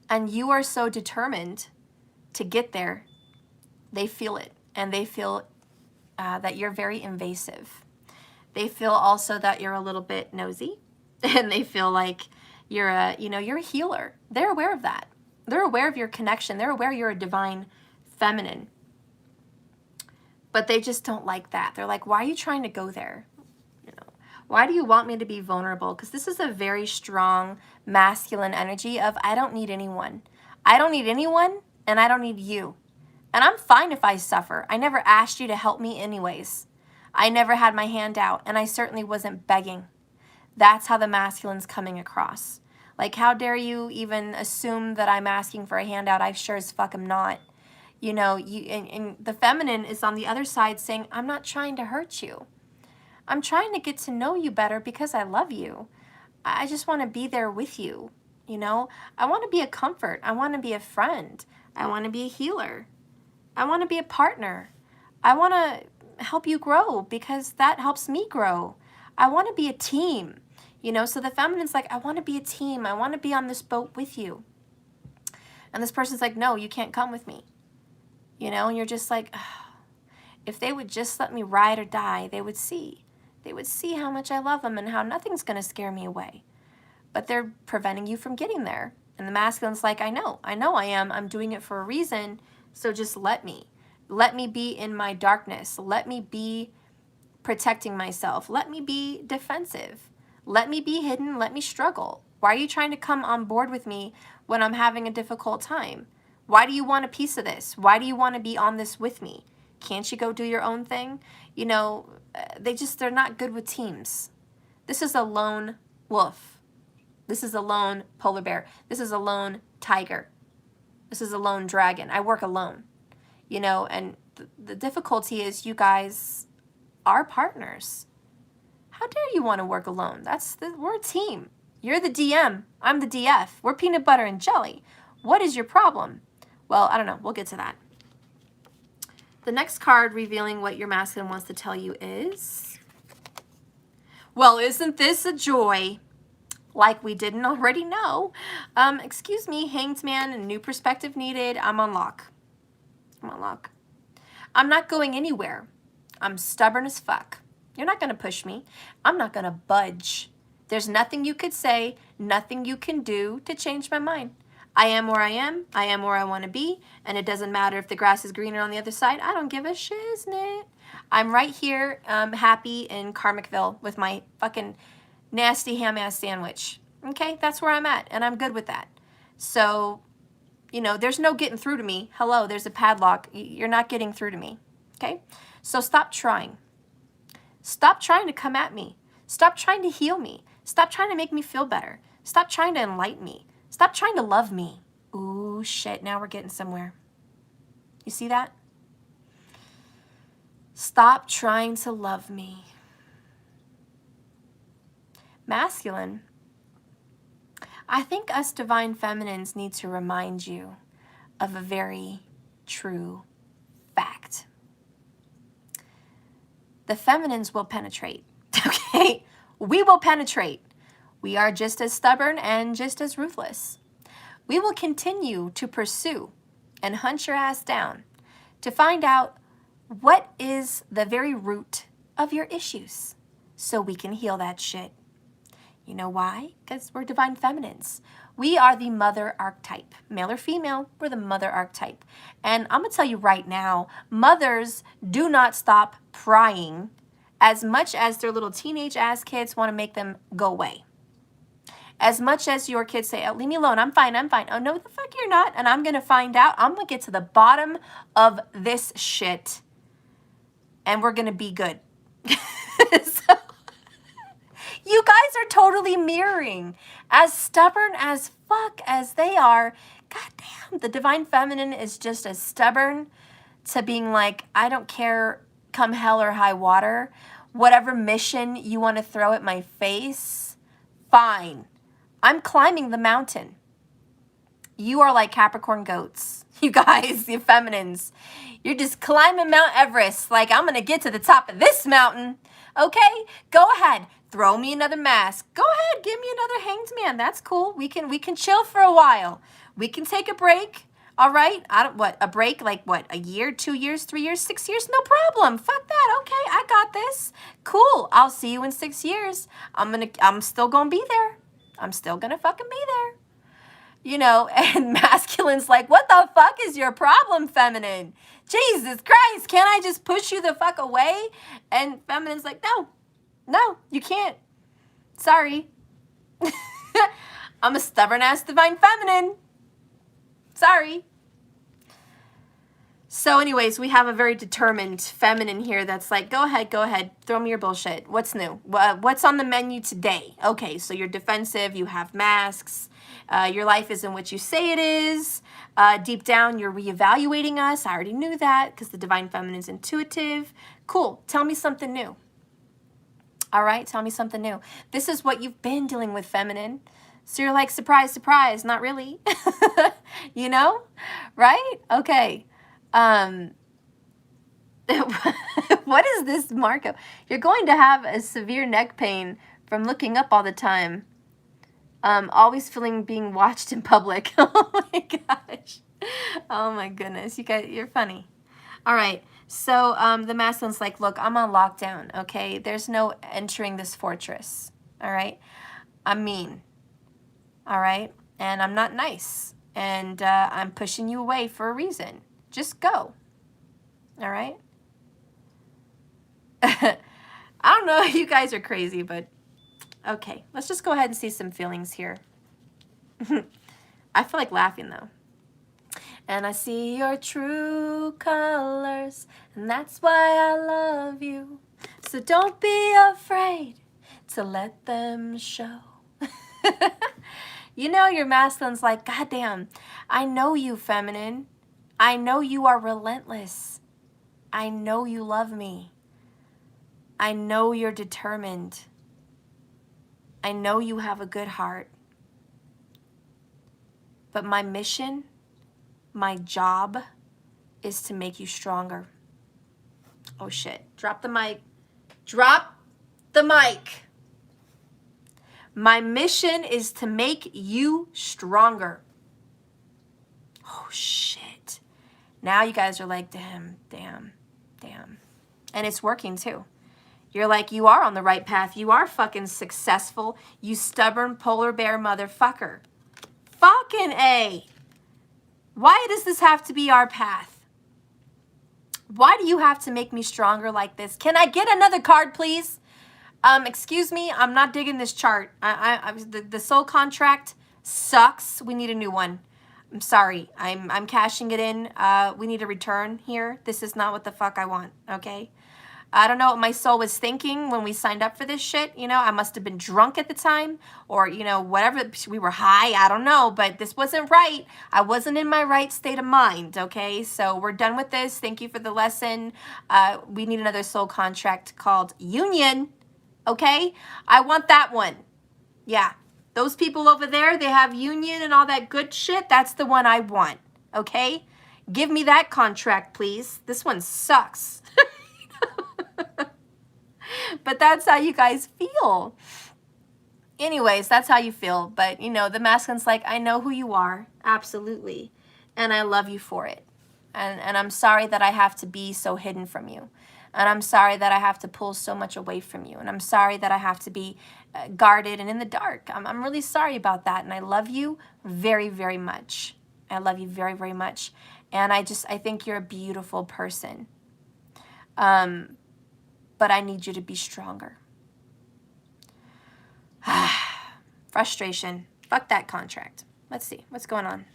And you are so determined to get there. They feel it. And they feel that you're very invasive. They feel also that you're a little bit nosy. And they feel like you're a healer. They're aware of that. They're aware of your connection. They're aware you're a divine feminine. But they just don't like that. They're like, why are you trying to go there? Why do you want me to be vulnerable? Because this is a very strong masculine energy of, I don't need anyone. I don't need anyone, and I don't need you. And I'm fine if I suffer. I never asked you to help me anyways. I never had my hand out, and I certainly wasn't begging. That's how the masculine's coming across. Like, how dare you even assume that I'm asking for a handout? I sure as fuck am not. You know, and the feminine is on the other side saying, I'm not trying to hurt you. I'm trying to get to know you better because I love you. I just want to be there with you, you know? I want to be a comfort. I want to be a friend. I want to be a healer. I want to be a partner. I want to help you grow because that helps me grow. I want to be a team, you know? So the feminine's like, I want to be a team. I want to be on this boat with you. And this person's like, no, you can't come with me. You know, and you're just like, oh, if they would just let me ride or die, they would see. They would see how much I love them and how nothing's going to scare me away. But they're preventing you from getting there. And the masculine's like, I know I am. I'm doing it for a reason. So just let me. Let me be in my darkness. Let me be protecting myself. Let me be defensive. Let me be hidden. Let me struggle. Why are you trying to come on board with me when I'm having a difficult time? Why do you want a piece of this? Why do you want to be on this with me? Can't you go do your own thing? You know, they're not good with teams. This is a lone wolf. This is a lone polar bear. This is a lone tiger. This is a lone dragon. I work alone, you know, and the difficulty is you guys are partners. How dare you want to work alone? We're a team. You're the DM. I'm the DF. We're peanut butter and jelly. What is your problem? Well, I don't know. We'll get to that. The next card revealing what your masculine wants to tell you is, well, isn't this a joy? Like we didn't already know. Excuse me, Hanged Man, a new perspective needed. I'm on lock. I'm on lock. I'm not going anywhere. I'm stubborn as fuck. You're not going to push me. I'm not going to budge. There's nothing you could say, nothing you can do to change my mind. I am where I am. I am where I want to be. And it doesn't matter if the grass is greener on the other side. I don't give a shiznit. I'm right here, happy in Karmicville with my fucking nasty ham-ass sandwich. Okay, that's where I'm at, and I'm good with that. So, you know, there's no getting through to me. Hello, there's a padlock. You're not getting through to me. Okay? So stop trying. Stop trying to come at me. Stop trying to heal me. Stop trying to make me feel better. Stop trying to enlighten me. Stop trying to love me. Ooh, shit, now we're getting somewhere. You see that? Stop trying to love me. Masculine, I think us divine feminines need to remind you of a very true fact. The feminines will penetrate, okay? We will penetrate. We are just as stubborn and just as ruthless. We will continue to pursue and hunt your ass down to find out what is the very root of your issues so we can heal that shit. You know why? Because we're divine feminines. We are the mother archetype. Male or female, we're the mother archetype. And I'm going to tell you right now, mothers do not stop prying as much as their little teenage ass kids want to make them go away. As much as your kids say, oh, leave me alone, I'm fine, I'm fine. Oh, no, the fuck you're not. And I'm going to find out. I'm going to get to the bottom of this shit. And we're going to be good. So, you guys are totally mirroring. As stubborn as fuck as they are, goddamn, the divine feminine is just as stubborn to being like, I don't care, come hell or high water. Whatever mission you want to throw at my face, fine. I'm climbing the mountain. You are like Capricorn goats. You guys, you feminines. You're just climbing Mount Everest. Like, I'm going to get to the top of this mountain. Okay? Go ahead. Throw me another mask. Go ahead. Give me another Hanged Man. That's cool. We can chill for a while. We can take a break. All right? A break? Like what? A year, 2 years, 3 years, 6 years? No problem. Fuck that. Okay, I got this. Cool. I'll see you in 6 years. I'm still gonna be there. I'm still gonna fucking be there. You know, and masculine's like, what the fuck is your problem, feminine? Jesus Christ, can't I just push you the fuck away? And feminine's like, no, you can't. Sorry. I'm a stubborn-ass divine feminine. Sorry. So anyways, we have a very determined feminine here that's like, go ahead, throw me your bullshit. What's new? What's on the menu today? Okay, so you're defensive, you have masks, your life isn't what you say it is. Deep down, you're reevaluating us. I already knew that because the divine feminine is intuitive. Cool, tell me something new. All right, tell me something new. This is what you've been dealing with, feminine. So you're like, surprise, surprise, not really. You know, right? Okay. What is this, Marco? You're going to have a severe neck pain from looking up all the time. Always feeling being watched in public. Oh my gosh. Oh my goodness. You guys, you're funny. All right. So the masculine's like, look, I'm on lockdown, okay? There's no entering this fortress, all right? I'm mean, all right? And I'm not nice. And I'm pushing you away for a reason. Just go, all right? I don't know if you guys are crazy, but okay. Let's just go ahead and see some feelings here. I feel like laughing, though. And I see your true colors, and that's why I love you. So don't be afraid to let them show. You know your masculine's like, goddamn, I know you, feminine. I know you are relentless. I know you love me. I know you're determined. I know you have a good heart. But my mission, my job, is to make you stronger. Oh shit, drop the mic. Drop the mic. My mission is to make you stronger. Oh shit. Now you guys are like, damn. And it's working too. You're like, you are on the right path. You are fucking successful, you stubborn polar bear motherfucker. Fucking A. Why does this have to be our path? Why do you have to make me stronger like this? Can I get another card, please? Excuse me, I'm not digging this chart. The soul contract sucks. We need a new one. I'm sorry. I'm cashing it in. We need a return here. This is not what the fuck I want, okay? I don't know what my soul was thinking when we signed up for this shit. You know, I must have been drunk at the time or, you know, whatever. We were high. I don't know, but this wasn't right. I wasn't in my right state of mind, okay? So we're done with this. Thank you for the lesson. We need another soul contract called Union, okay? I want that one. Yeah. Those people over there, they have Union and all that good shit. That's the one I want, okay? Give me that contract, please. This one sucks. But that's how you guys feel. Anyways, that's how you feel. But, you know, the masculine's like, I know who you are. Absolutely. And I love you for it. And I'm sorry that I have to be so hidden from you. And I'm sorry that I have to pull so much away from you. And I'm sorry that I have to be guarded and in the dark. I'm really sorry about that. And I love you very, very much. I love you very, very much. And I think you're a beautiful person. But I need you to be stronger. Frustration. Fuck that contract. Let's see. What's going on?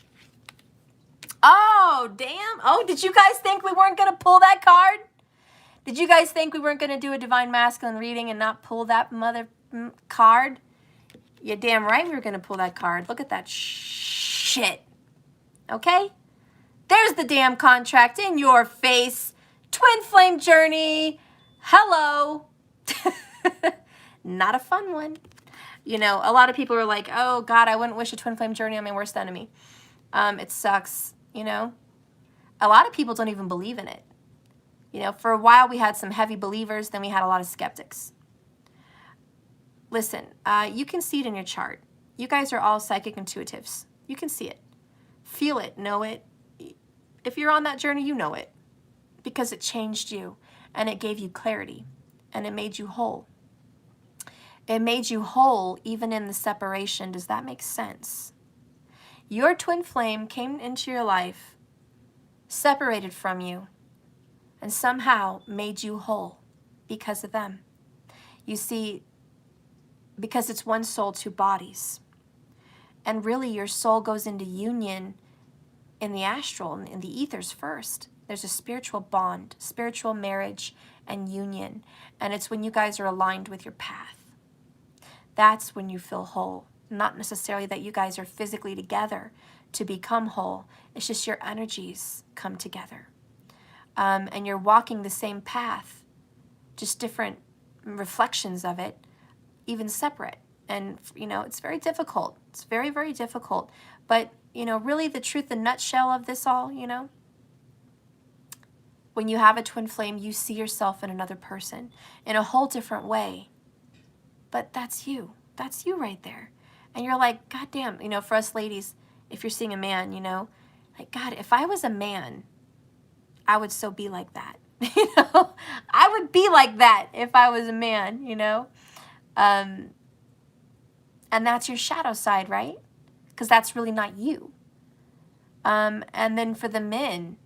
Oh, damn. Oh, did you guys think we weren't going to pull that card? Did you guys think we weren't going to do a Divine Masculine reading and not pull that mother card? You're damn right we were going to pull that card. Look at that shit. Okay? There's the damn contract in your face. Twin flame journey. Hello. Not a fun one. You know, a lot of people are like, oh, God, I wouldn't wish a twin flame journey on my worst enemy. It sucks, you know. A lot of people don't even believe in it. You know, for a while we had some heavy believers, then we had a lot of skeptics. Listen, you can see it in your chart. You guys are all psychic intuitives. You can see it. Feel it, know it. If you're on that journey, you know it. Because it changed you. And it gave you clarity. And it made you whole. It made you whole even in the separation. Does that make sense? Your twin flame came into your life, separated from you, and somehow made you whole because of them. You see, because it's one soul, two bodies. And really your soul goes into union in the astral, in the ethers first. There's a spiritual bond, spiritual marriage and union. And it's when you guys are aligned with your path. That's when you feel whole. Not necessarily that you guys are physically together to become whole. It's just your energies come together. And you're walking the same path, just different reflections of it, even separate. And, you know, it's very difficult. It's very, very difficult. But, you know, really the truth, the nutshell of this all, you know, When you have a twin flame, you see yourself in another person in a whole different way. But that's you. That's you right there. And you're like, God damn, you know, for us ladies, if you're seeing a man, you know, like, God, if I was a man, I would so be like that. You know, I would be like that if I was a man, you know. And that's your shadow side, right? Because that's really not you. And then for the men,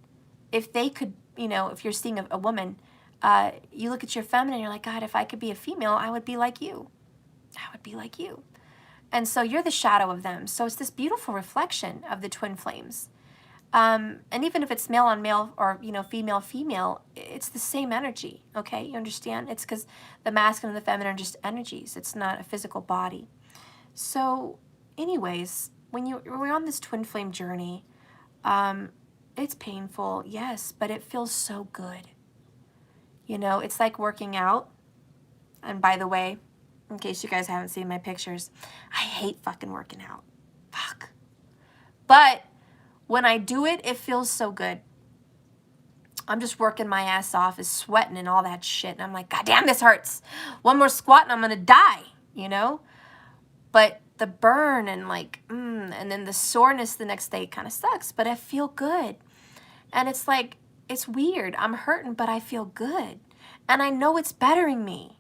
if they could, you know, if you're seeing a woman, you look at your feminine, you're like, God, if I could be a female, I would be like you. I would be like you. And so you're the shadow of them. So it's this beautiful reflection of the twin flames. And even if it's male on male or, you know, female, female, it's the same energy, okay? You understand? It's because the masculine and the feminine are just energies. It's not a physical body. So anyways, when we're on this twin flame journey, it's painful, yes, but it feels so good. You know, it's like working out. And by the way, in case you guys haven't seen my pictures, I hate fucking working out. Fuck. But when I do it, it feels so good. I'm just working my ass off, is sweating and all that shit. And I'm like, God damn, this hurts. One more squat and I'm going to die, you know? But the burn and like, and then the soreness the next day kind of sucks, but I feel good. And it's like, it's weird. I'm hurting, but I feel good. And I know it's bettering me.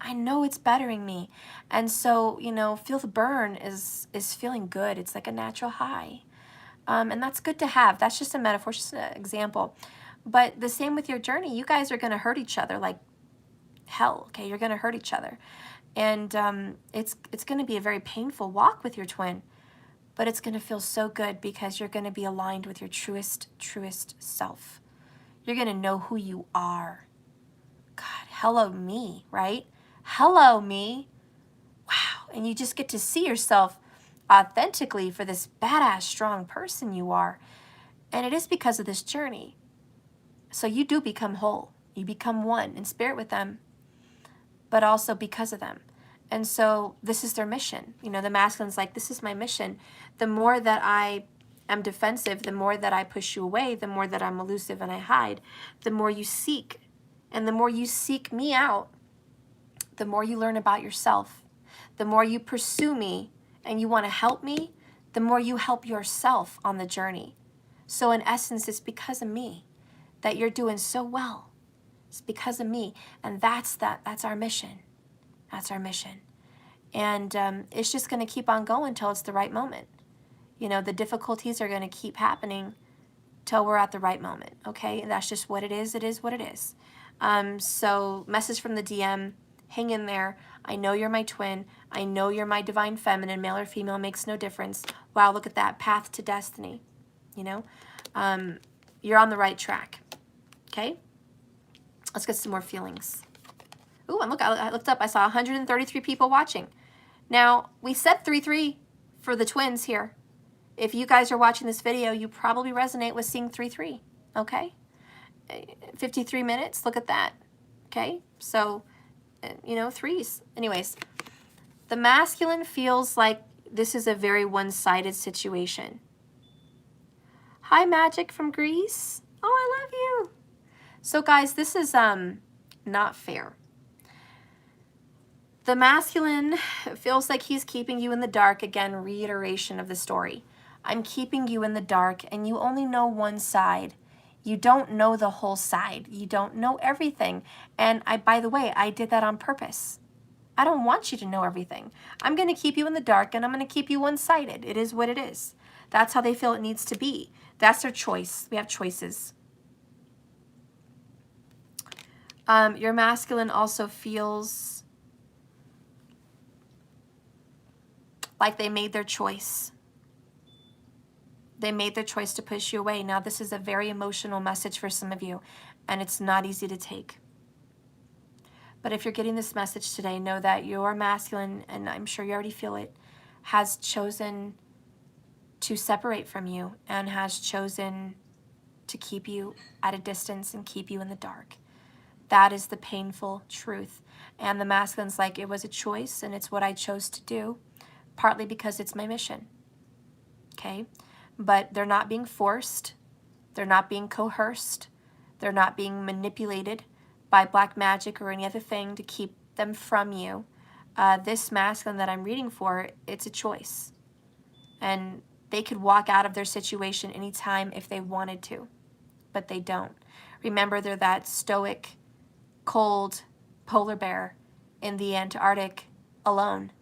I know it's bettering me. And so, you know, feel the burn is feeling good. It's like a natural high. And that's good to have. That's just a metaphor, just an example. But the same with your journey. You guys are going to hurt each other like hell, okay? You're going to hurt each other. And it's going to be a very painful walk with your twin. But it's going to feel so good because you're going to be aligned with your truest self. You're going to know who you are. God, hello me, right? Hello me. Wow. And you just get to see yourself authentically for this badass, strong person you are. And it is because of this journey. So you do become whole. You become one in spirit with them, but also because of them. And so this is their mission. You know, the masculine's like, this is my mission. The more that I am defensive, the more that I push you away, the more that I'm elusive and I hide, the more you seek. And the more you seek me out, the more you learn about yourself. The more you pursue me and you want to help me, the more you help yourself on the journey. So in essence, it's because of me that you're doing so well. It's because of me. And that's our mission. That's our mission. And it's just going to keep on going till it's the right moment. You know, the difficulties are going to keep happening till we're at the right moment, okay? And that's just what it is. It is what it is. So message from the DM, hang in there. I know you're my twin. I know you're my divine feminine. Male or female makes no difference. Wow, look at that. Path to destiny, you know? You're on the right track, okay? Let's get some more feelings. Ooh, and look, I looked up. I saw 133 people watching. Now, we said 3-3 for the twins here. If you guys are watching this video, you probably resonate with seeing 3-3, okay? 53 minutes, look at that, okay? So, you know, threes. Anyways, the masculine feels like this is a very one-sided situation. Hi, Magic from Greece. Oh, I love you. So, guys, this is not fair. The masculine feels like he's keeping you in the dark. Again, reiteration of the story. I'm keeping you in the dark, and you only know one side. You don't know the whole side. You don't know everything. And by the way, I did that on purpose. I don't want you to know everything. I'm going to keep you in the dark, and I'm going to keep you one-sided. It is what it is. That's how they feel it needs to be. That's their choice. We have choices. Your masculine also feels like they made their choice. They made their choice to push you away. Now, this is a very emotional message for some of you, and it's not easy to take. But if you're getting this message today, know that your masculine, and I'm sure you already feel it, has chosen to separate from you and has chosen to keep you at a distance and keep you in the dark. That is the painful truth. And the masculine's like, it was a choice, and it's what I chose to do, partly because it's my mission. Okay? But they're not being forced. They're not being coerced. They're not being manipulated by black magic or any other thing to keep them from you. This masculine that I'm reading for, it's a choice. And they could walk out of their situation anytime if they wanted to, but they don't. Remember, they're that stoic, cold polar bear in the Antarctic alone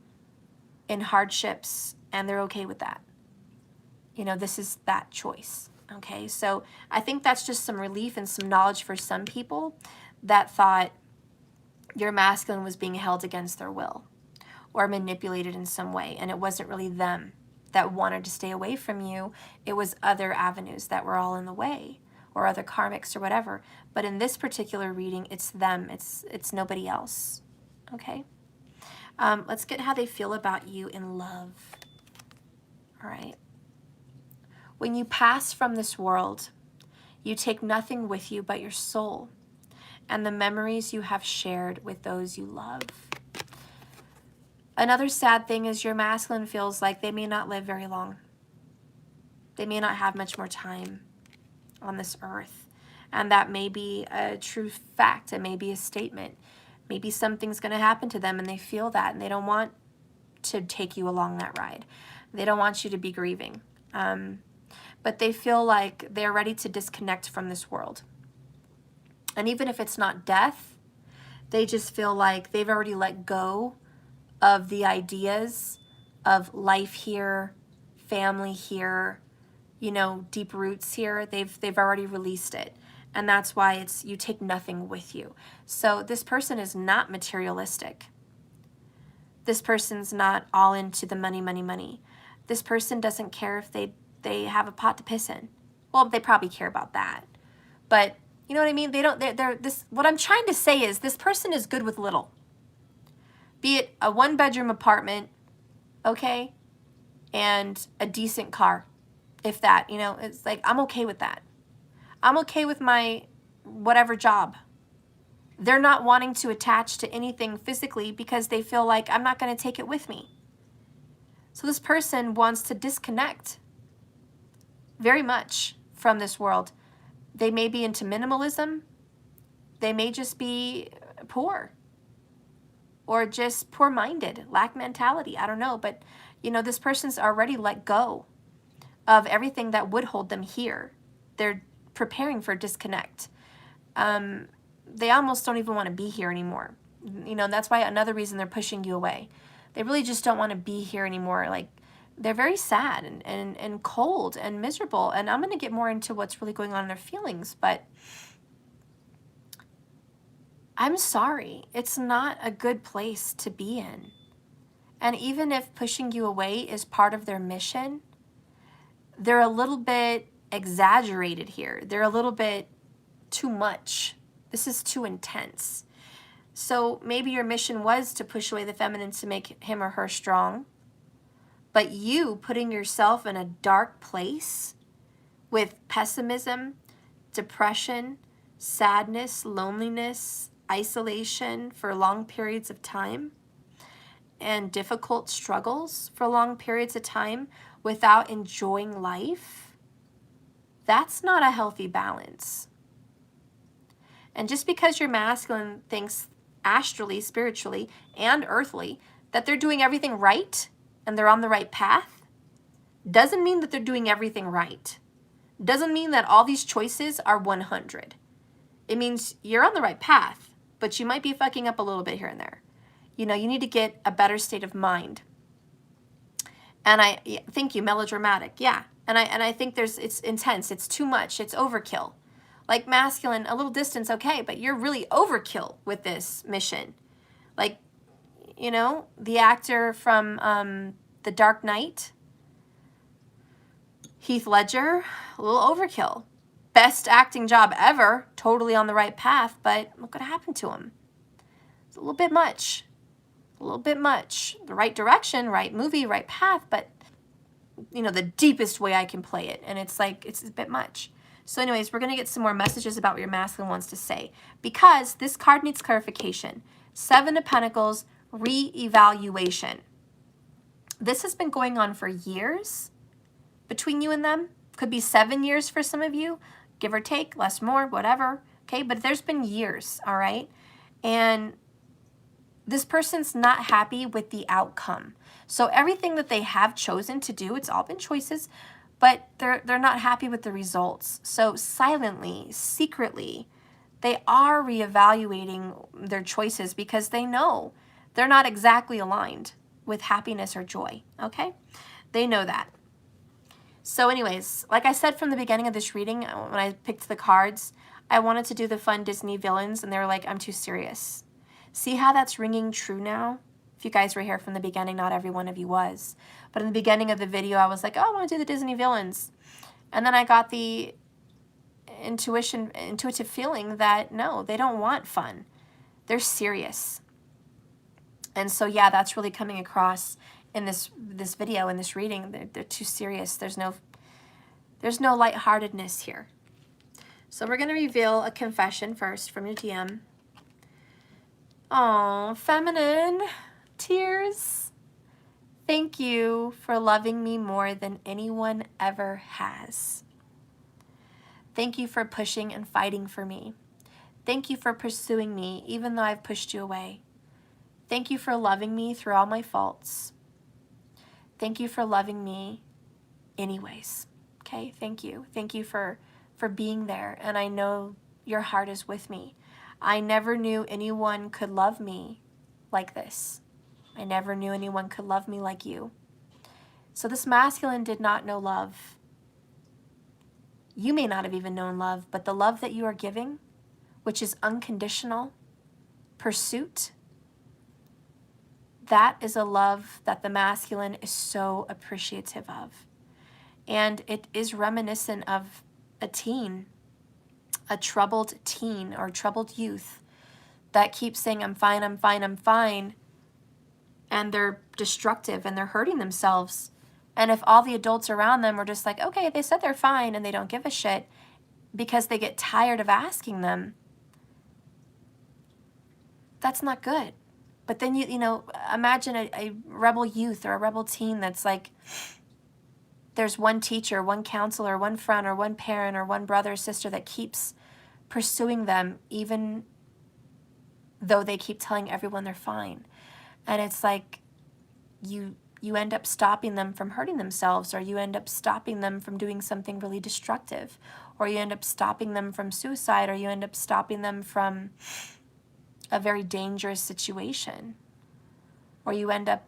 in hardships, and they're okay with that. You know, this is that choice. Okay, so I think that's just some relief and some knowledge for some people that thought your masculine was being held against their will or manipulated in some way, and it wasn't really them that wanted to stay away from you. It was other avenues that were all in the way, or other karmics or whatever. But in this particular reading, it's them. It's nobody else. Okay? Let's get how they feel about you in love. All right. When you pass from this world, you take nothing with you but your soul and the memories you have shared with those you love. Another sad thing is your masculine feels like they may not live very long. They may not have much more time on this earth. And that may be a true fact. It may be a statement. Maybe something's going to happen to them and they feel that and they don't want to take you along that ride. They don't want you to be grieving. But they feel like they're ready to disconnect from this world. And even if it's not death, they just feel like they've already let go of the ideas of life here, family here, you know, deep roots here. They've already released it. And that's why it's you take nothing with you. So this person is not materialistic. This person's not all into the money, money, money. This person doesn't care if they have a pot to piss in. Well, they probably care about that. But you know what I mean? What I'm trying to say is this person is good with little. Be it a 1-bedroom apartment, okay, and a decent car, if that, you know, it's like, I'm okay with that. I'm okay with my whatever job. They're not wanting to attach to anything physically because they feel like I'm not going to take it with me. So this person wants to disconnect very much from this world. They may be into minimalism. They may just be poor or just poor-minded, lack mentality. I don't know. But, you know, this person's already let go of everything that would hold them here. They're preparing for disconnect. They almost don't even want to be here anymore. You know, that's why another reason they're pushing you away. They really just don't want to be here anymore. Like, they're very sad and cold and miserable. And I'm going to get more into what's really going on in their feelings. But I'm sorry. It's not a good place to be in. And even if pushing you away is part of their mission, they're a little bit exaggerated here. They're a little bit too much. This is too intense. So maybe your mission was to push away the feminine to make him or her strong. But you putting yourself in a dark place with pessimism, depression, sadness, loneliness, isolation for long periods of time, and difficult struggles for long periods of time without enjoying life, that's not a healthy balance. And just because your masculine thinks astrally, spiritually, and earthly that they're doing everything right and they're on the right path, doesn't mean that they're doing everything right. Doesn't mean that all these choices are 100. It means you're on the right path, but you might be fucking up a little bit here and there. You know, you need to get a better state of mind. And thank you, melodramatic, yeah. And I think it's intense, it's too much, it's overkill. Like masculine, a little distance, okay, but you're really overkill with this mission. Like, you know, the actor from The Dark Knight, Heath Ledger, a little overkill. Best acting job ever, totally on the right path, but look what happened to him. It's a little bit much. A little bit much. The right direction, right movie, right path, but, you know, the deepest way I can play it. And it's like, it's a bit much. So anyways, we're going to get some more messages about what your masculine wants to say. Because this card needs clarification. 7 of Pentacles, re-evaluation. This has been going on for years between you and them. Could be 7 years for some of you. give or take, less, more, whatever. Okay, but there's been years, all right? And this person's not happy with the outcome. So everything that they have chosen to do, it's all been choices, but they're not happy with the results. So silently, secretly, they are reevaluating their choices because they know they're not exactly aligned with happiness or joy, okay? They know that. So anyways, like I said from the beginning of this reading, when I picked the cards, I wanted to do the fun Disney villains, and they were like, I'm too serious. See how that's ringing true now? If you guys were here from the beginning, not every one of you was. But in the beginning of the video, I was like, oh, I want to do the Disney villains. And then I got the intuitive feeling that, no, they don't want fun. They're serious. And so, yeah, that's really coming across in this video, in this reading. They're too serious. There's no lightheartedness here. So we're going to reveal a confession first from your DM. Oh, feminine. Tears. Thank you for loving me more than anyone ever has. Thank you for pushing and fighting for me. Thank you for pursuing me even though I've pushed you away. Thank you for loving me through all my faults. Thank you for loving me anyways. Okay, thank you. Thank you for being there, and I know your heart is with me. I never knew anyone could love me like this. I never knew anyone could love me like you. So this masculine did not know love. You may not have even known love, but the love that you are giving, which is unconditional pursuit, that is a love that the masculine is so appreciative of. And it is reminiscent of a teen, a troubled teen or troubled youth that keeps saying, I'm fine, I'm fine, I'm fine. And they're destructive and they're hurting themselves. And if all the adults around them are just like, okay, they said they're fine and they don't give a shit because they get tired of asking them, that's not good. But then, you know, imagine a rebel youth or a rebel teen that's like, there's one teacher, one counselor, one friend, or one parent, or one brother or sister that keeps pursuing them even though they keep telling everyone they're fine. And it's like you end up stopping them from hurting themselves, or you end up stopping them from doing something really destructive, or you end up stopping them from suicide, or you end up stopping them from a very dangerous situation, or you end up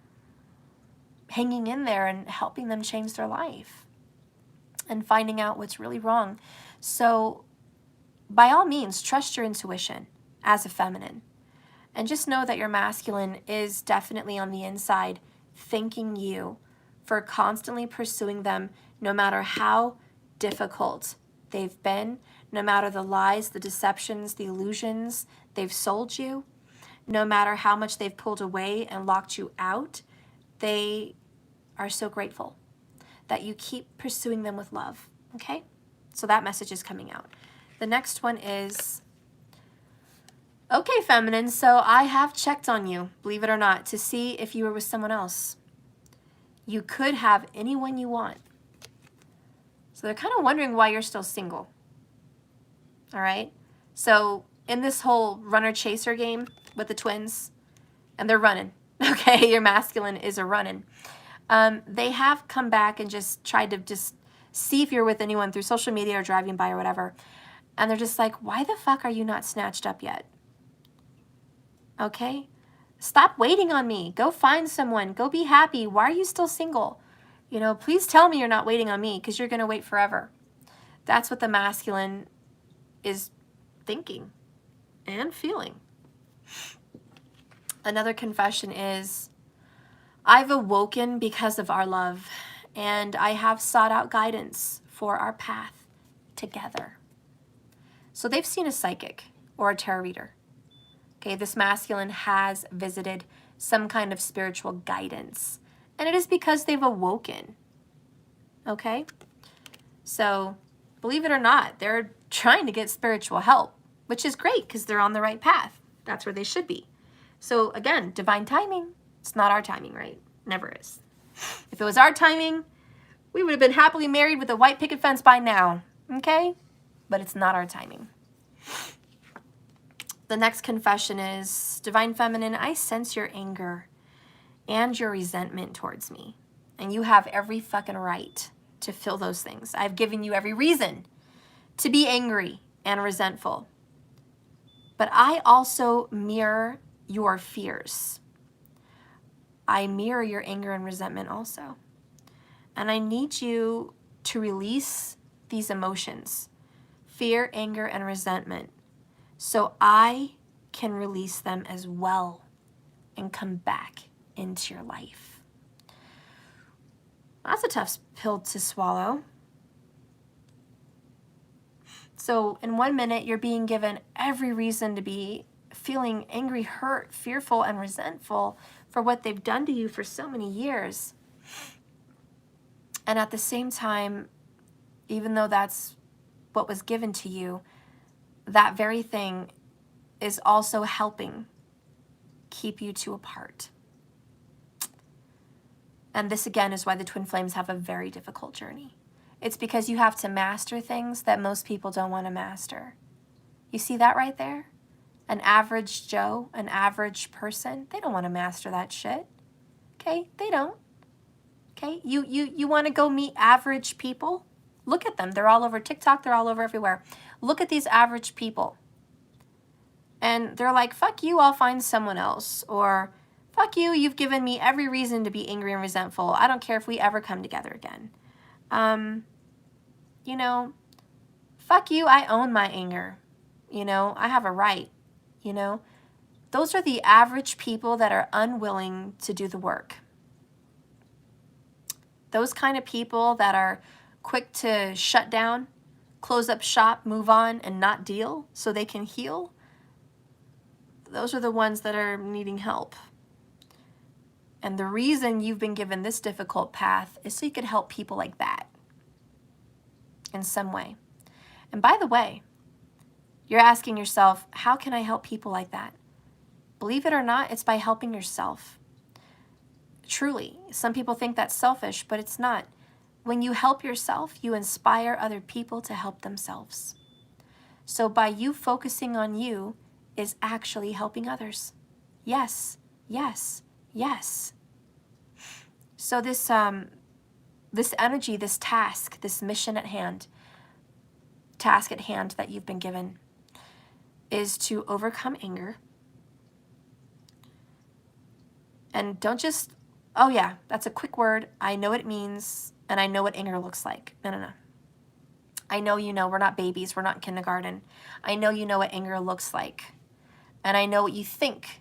hanging in there and helping them change their life and finding out what's really wrong. So by all means, trust your intuition as a feminine. And just know that your masculine is definitely on the inside thanking you for constantly pursuing them, no matter how difficult they've been, no matter the lies, the deceptions, the illusions they've sold you, no matter how much they've pulled away and locked you out. They are so grateful that you keep pursuing them with love, okay? So that message is coming out. The next one is, okay, feminine, so I have checked on you, believe it or not, to see if you were with someone else. You could have anyone you want. So they're kind of wondering why you're still single, all right? So in this whole runner-chaser game with the twins, and they're running, okay? Your masculine is a running. They have come back and just tried to just see if you're with anyone through social media or driving by or whatever. And they're just like, why the fuck are you not snatched up yet? Okay? Stop waiting on me. Go find someone. Go be happy. Why are you still single? You know, please tell me you're not waiting on me because you're going to wait forever. That's what the masculine is thinking and feeling. Another confession is, I've awoken because of our love, and I have sought out guidance for our path together. So they've seen a psychic or a tarot reader. Okay, this masculine has visited some kind of spiritual guidance, and it is because they've awoken. Okay? So, believe it or not, they're trying to get spiritual help, which is great because they're on the right path. That's where they should be. So, again, divine timing. It's not our timing, right? Never is. If it was our timing, we would have been happily married with a white picket fence by now. Okay? but it's not our timing. The next confession is, Divine Feminine, I sense your anger and your resentment towards me. And you have every fucking right to feel those things. I've given you every reason to be angry and resentful. But I also mirror your fears. I mirror your anger and resentment also. And I need you to release these emotions, fear, anger, and resentment, so I can release them as well and come back into your life. That's a tough pill to swallow. So in 1 minute, you're being given every reason to be feeling angry, hurt, fearful, and resentful for what they've done to you for so many years. And at the same time, even though that's what was given to you, that very thing is also helping keep you two apart. And this again is why the twin flames have a very difficult journey. It's because you have to master things that most people don't want to master. You see that right there? An average Joe, an average person, they don't want to master that shit. Okay? They don't. Okay? You want to go meet average people? Look at them. They're all over TikTok. They're all over everywhere. Look at these average people. And they're like, fuck you, I'll find someone else. Or, fuck you, you've given me every reason to be angry and resentful. I don't care if we ever come together again. You know, fuck you, I own my anger. You know, I have a right. You know, those are the average people that are unwilling to do the work. Those kind of people that are quick to shut down, close up shop, move on, and not deal so they can heal. Those are the ones that are needing help. And the reason you've been given this difficult path is so you could help people like that in some way. And by the way, you're asking yourself, how can I help people like that? Believe it or not, it's by helping yourself. Truly, some people think that's selfish, but it's not. When you help yourself, you inspire other people to help themselves. So by you focusing on you is actually helping others. Yes, yes, yes. So this energy, this task, this mission at hand, task at hand that you've been given is to overcome anger. And don't just, oh yeah, that's a quick word. I know what it means, and I know what anger looks like. No, no, no. I know you know, we're not babies, we're not in kindergarten. I know you know what anger looks like. And I know what you think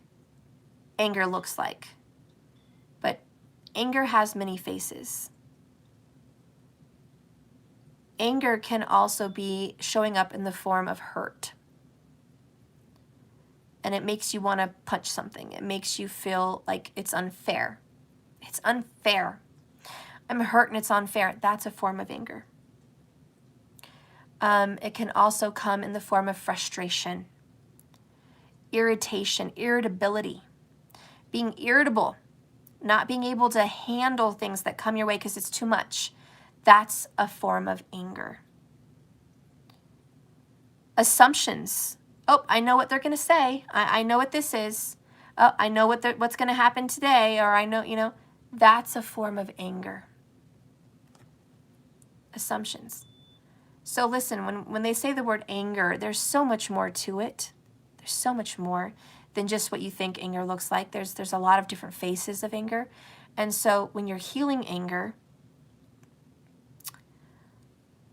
anger looks like. But anger has many faces. Anger can also be showing up in the form of hurt. And it makes you want to punch something. It makes you feel like it's unfair. It's unfair. I'm hurt and it's unfair. That's a form of anger. It can also come in the form of frustration, irritation, irritability, being irritable, not being able to handle things that come your way because it's too much. That's a form of anger. Assumptions. Oh, I know what they're going to say. I know what this is. Oh, I know what's going to happen today, or I know, you know, that's a form of anger. Assumptions. So listen, when they say the word anger, there's so much more to it. There's so much more than just what you think anger looks like. There's a lot of different faces of anger. And so when you're healing anger,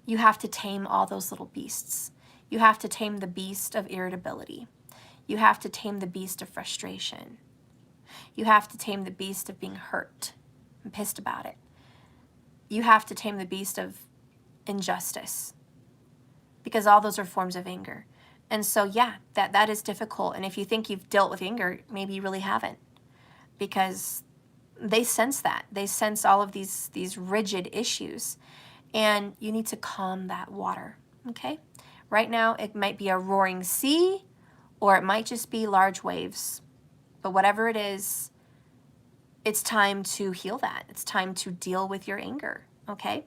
you have to tame all those little beasts. You have to tame the beast of irritability. You have to tame the beast of frustration. You have to tame the beast of being hurt and pissed about it. You have to tame the beast of injustice, because all those are forms of anger. And so, yeah, that is difficult. And if you think you've dealt with anger, maybe you really haven't, because they sense that. They sense all of these rigid issues, and you need to calm that water, okay? Right now, it might be a roaring sea, or it might just be large waves. But whatever it is, it's time to heal that. It's time to deal with your anger, okay?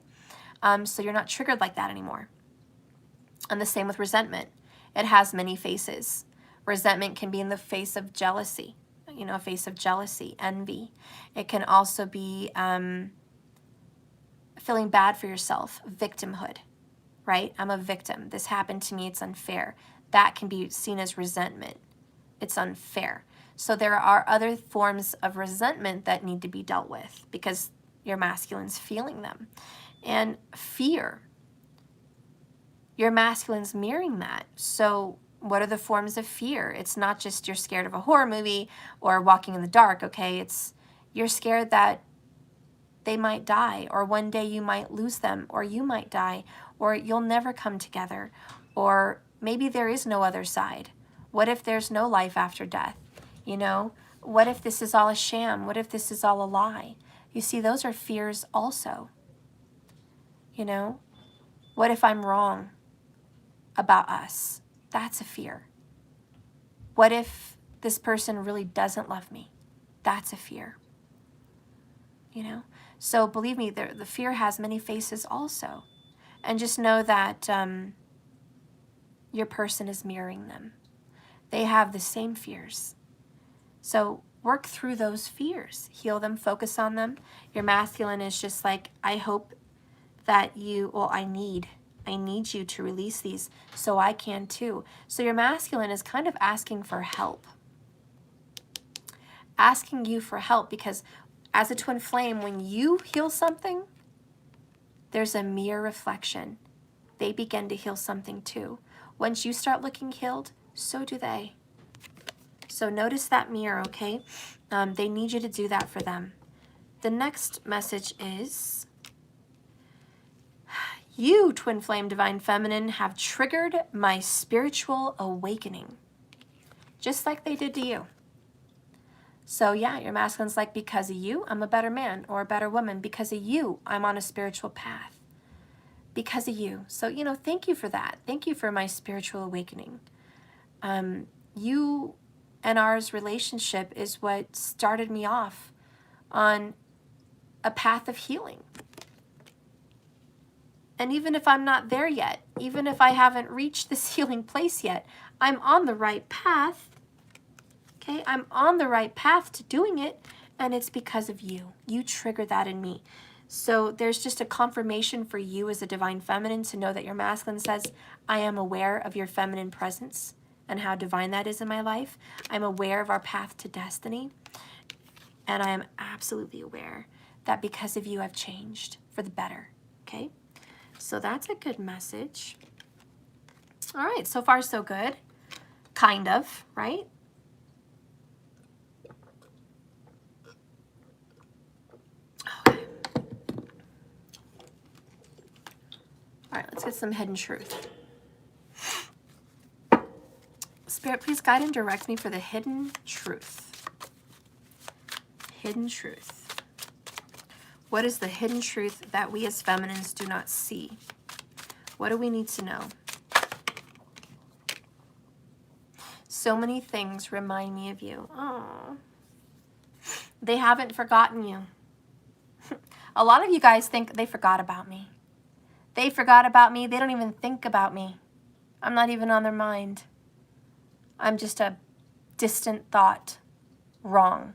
So you're not triggered like that anymore. And the same with resentment. It has many faces. Resentment can be in the face of jealousy, a face of jealousy, envy. It can also be feeling bad for yourself, victimhood, right? I'm a victim. This happened to me. It's unfair. That can be seen as resentment. It's unfair. So there are other forms of resentment that need to be dealt with because your masculine's feeling them. And fear. Your masculine's mirroring that. So what are the forms of fear? It's not just you're scared of a horror movie or walking in the dark, okay? It's you're scared that they might die, or one day you might lose them, or you might die, or you'll never come together, or maybe there is no other side. What if there's no life after death? What if this is all a sham? What if this is all a lie? You see, those are fears also. What if I'm wrong about us? That's a fear. What if this person really doesn't love me? That's a fear. So believe me, the fear has many faces also. And just know that your person is mirroring them. They have the same fears. So work through those fears. Heal them, focus on them. Your masculine is just like, I hope that I need you to release these so I can too. So your masculine is kind of asking for help. Asking you for help because as a twin flame, when you heal something, there's a mirror reflection. They begin to heal something too. Once you start looking healed, so do they. So notice that mirror, okay? They need you to do that for them. The next message is, you, twin flame divine feminine, have triggered my spiritual awakening, just like they did to you. So yeah, your masculine's like, because of you, I'm a better man or a better woman. Because of you, I'm on a spiritual path. Because of you. So, thank you for that. Thank you for my spiritual awakening. You and ours relationship is what started me off on a path of healing. And even if I'm not there yet, even if I haven't reached this healing place yet, I'm on the right path. Okay, I'm on the right path to doing it, and it's because of you. You triggered that in me. So there's just a confirmation for you as a divine feminine to know that your masculine says, I am aware of your feminine presence and how divine that is in my life. I'm aware of our path to destiny, and I am absolutely aware that because of you, I've changed for the better, okay? So that's a good message. All right, so far so good. Kind of, right? Okay. All right, let's get some hidden truth. Spirit, please guide and direct me for the hidden truth. Hidden truth. What is the hidden truth that we as feminines do not see? What do we need to know? So many things remind me of you. Oh, they haven't forgotten you. A lot of you guys think they forgot about me. They forgot about me. They don't even think about me. I'm not even on their mind. I'm just a distant thought. Wrong.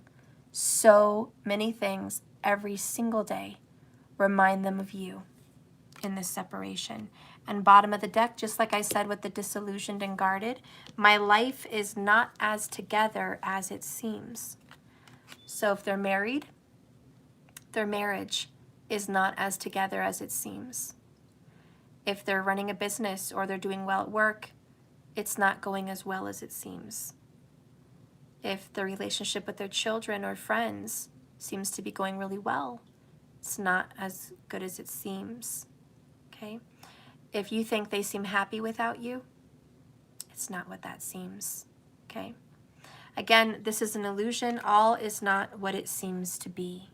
So many things every single day remind them of you in this separation. And bottom of the deck, just like I said with the disillusioned and guarded, my life is not as together as it seems. So if they're married, their marriage is not as together as it seems. If they're running a business or they're doing well at work, it's not going as well as it seems. If the relationship with their children or friends seems to be going really well, it's not as good as it seems, okay? If you think they seem happy without you, it's not what that seems, okay? Again, this is an illusion. All is not what it seems to be,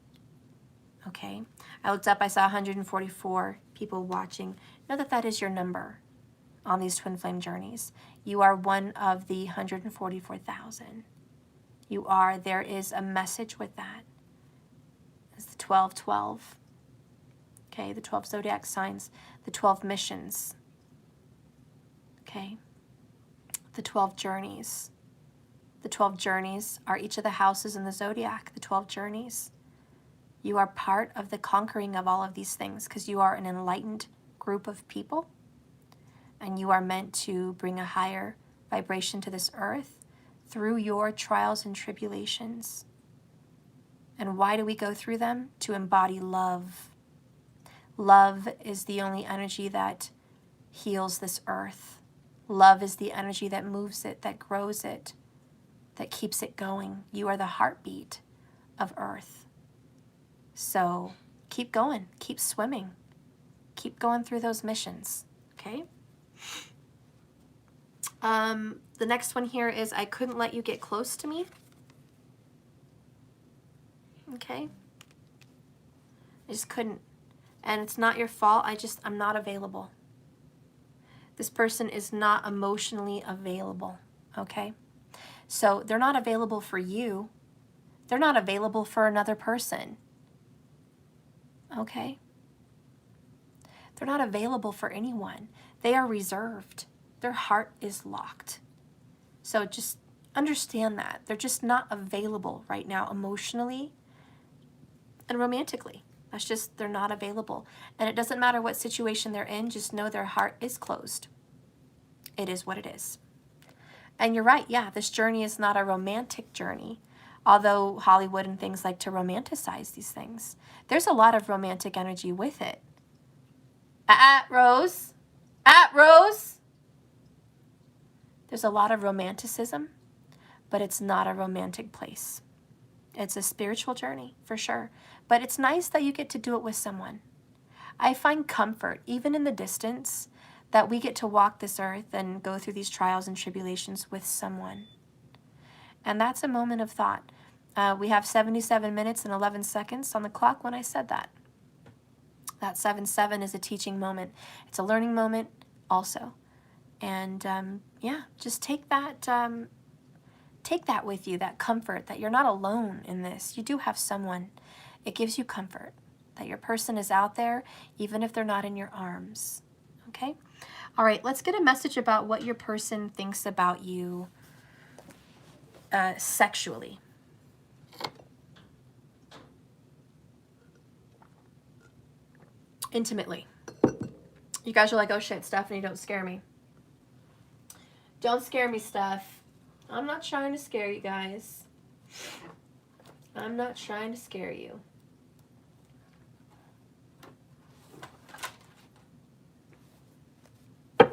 okay? I looked up, I saw 144 people watching. Know that that is your number on these twin flame journeys. You are one of the 144,000. You are. There is a message with that. It's the 1212. Okay, the 12 zodiac signs, the 12 missions. Okay? The 12 journeys. The 12 journeys are each of the houses in the zodiac, the 12 journeys. You are part of the conquering of all of these things because you are an enlightened group of people, and you are meant to bring a higher vibration to this earth through your trials and tribulations. And why do we go through them? To embody love. Love is the only energy that heals this earth. Love is the energy that moves it, that grows it, that keeps it going. You are the heartbeat of earth. So keep going, keep swimming, keep going through those missions, okay? The next one here is, I couldn't let you get close to me. Okay? I just couldn't. And it's not your fault, I'm not available. This person is not emotionally available, okay? So they're not available for you. They're not available for another person, okay? They're not available for anyone. They are reserved. Their heart is locked. So just understand that. They're just not available right now emotionally and romantically. That's just, they're not available. And it doesn't matter what situation they're in, just know their heart is closed. It is what it is. And you're right, yeah, this journey is not a romantic journey, although Hollywood and things like to romanticize these things. There's a lot of romantic energy with it. Rose. Rose. There's a lot of romanticism, but it's not a romantic place. It's a spiritual journey, for sure. But it's nice that you get to do it with someone. I find comfort, even in the distance, that we get to walk this earth and go through these trials and tribulations with someone. And that's a moment of thought. We have 77 minutes and 11 seconds on the clock when I said that. That 7-7 is a teaching moment. It's a learning moment also. And yeah, just take that with you, that comfort, that you're not alone in this. You do have someone. It gives you comfort that your person is out there, even if they're not in your arms. Okay? All right, let's get a message about what your person thinks about you sexually. Intimately. You guys are like, oh shit, Stephanie, don't scare me. Don't scare me, Steph. I'm not trying to scare you guys. I'm not trying to scare you. I'm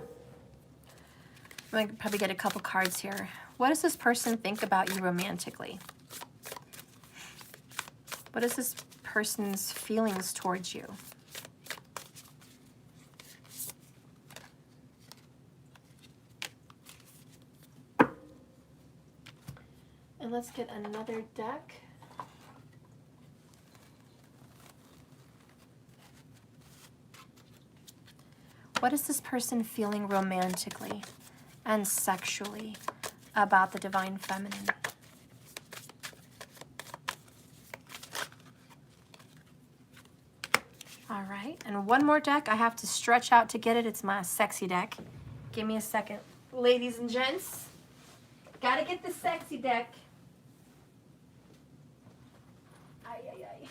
going to probably get a couple cards here. What does this person think about you romantically? What is this person's feelings towards you? And let's get another deck. What is this person feeling romantically and sexually about the divine feminine? All right, and one more deck. I have to stretch out to get it. It's my sexy deck. Give me a second. Ladies and gents, gotta get the sexy deck. Ay, ay, ay.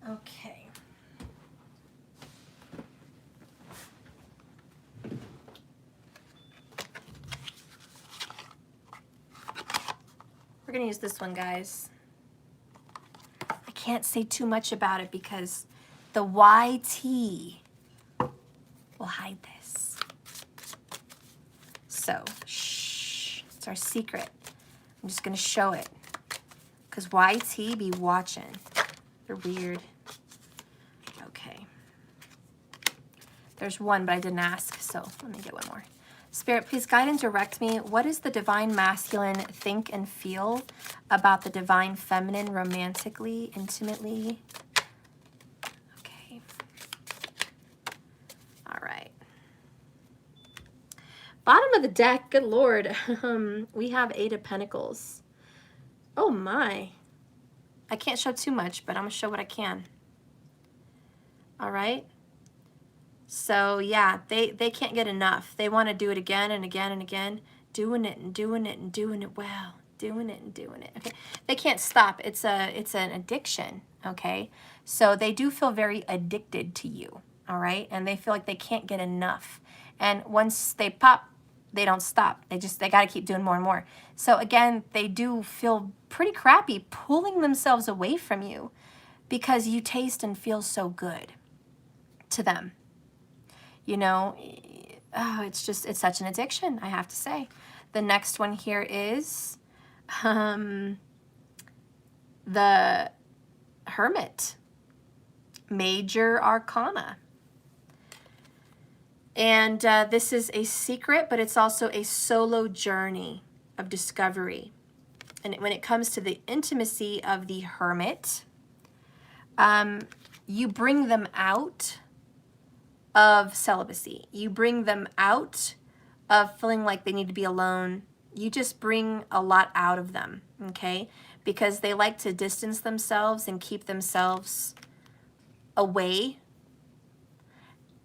Okay. We're going to use this one, guys. I can't say too much about it because the YT will hide this. So, shh. It's our secret. I'm just going to show it because YT be watching. They're weird. Okay. There's one, but I didn't ask, so let me get one more. Spirit, please guide and direct me. What does the divine masculine think and feel about the divine feminine romantically, intimately? Okay. All right. Bottom of the deck, good Lord. We have 8 of Pentacles. Oh my. I can't show too much, but I'm going to show what I can. All right. So yeah, they can't get enough. They want to do it again and again and again, doing it and doing it and doing it well, doing it and doing it. Okay, they can't stop. It's an addiction. Okay, so they do feel very addicted to you. All right, and they feel like they can't get enough. And once they pop, they don't stop. They got to keep doing more and more. So again, they do feel pretty crappy pulling themselves away from you because you taste and feel so good to them. You know, oh, it's such an addiction, I have to say. The next one here is the Hermit, Major Arcana. And this is a secret, but it's also a solo journey of discovery. And when it comes to the intimacy of the Hermit, you bring them out of celibacy. You bring them out of feeling like they need to be alone. You just bring a lot out of them, okay? Because they like to distance themselves and keep themselves away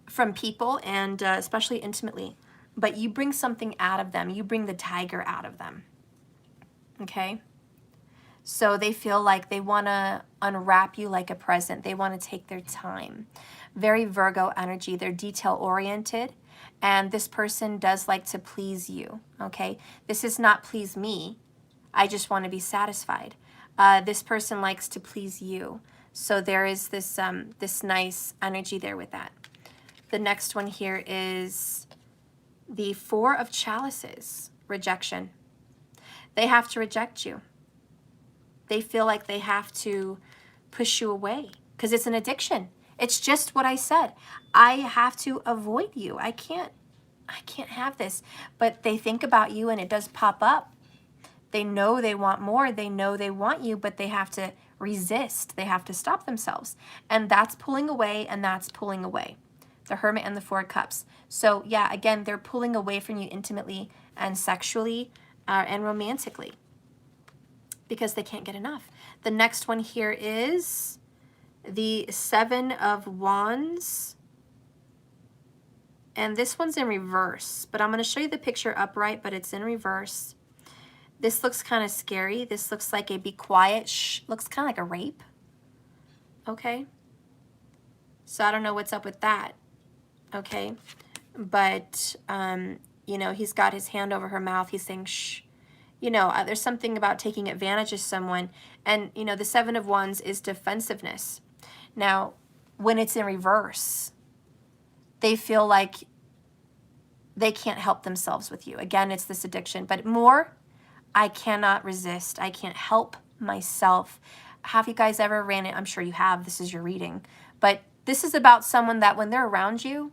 from people, and especially intimately. But you bring something out of them. You bring the tiger out of them, okay? So they feel like they want to unwrap you like a present. They want to take their time. Very Virgo energy. They're detail-oriented, and this person does like to please you, okay? This is not please me. I just want to be satisfied. This person likes to please you. So there is this, this nice energy there with that. The next one here is the 4 of Chalices, rejection. They have to reject you. They feel like they have to push you away because it's an addiction. It's just what I said. I have to avoid you. I can't have this. But they think about you and it does pop up. They know they want more. They know they want you, but they have to resist. They have to stop themselves. And that's pulling away, and that's pulling away. The Hermit and the 4 of Cups. So yeah, again, they're pulling away from you intimately and sexually and romantically because they can't get enough. The next one here is the 7 of Wands. And this one's in reverse, but I'm going to show you the picture upright, but it's in reverse. This looks kind of scary. This looks like a be quiet, shh, looks kind of like a rape. Okay. So I don't know what's up with that. Okay. But, you know, he's got his hand over her mouth. He's saying, shh. You know, there's something about taking advantage of someone. And, you know, the 7 of Wands is defensiveness. Now, when it's in reverse, they feel like they can't help themselves with you. Again, it's this addiction. But more, I cannot resist. I can't help myself. Have you guys ever ran it? I'm sure you have. This is your reading. But this is about someone that when they're around you,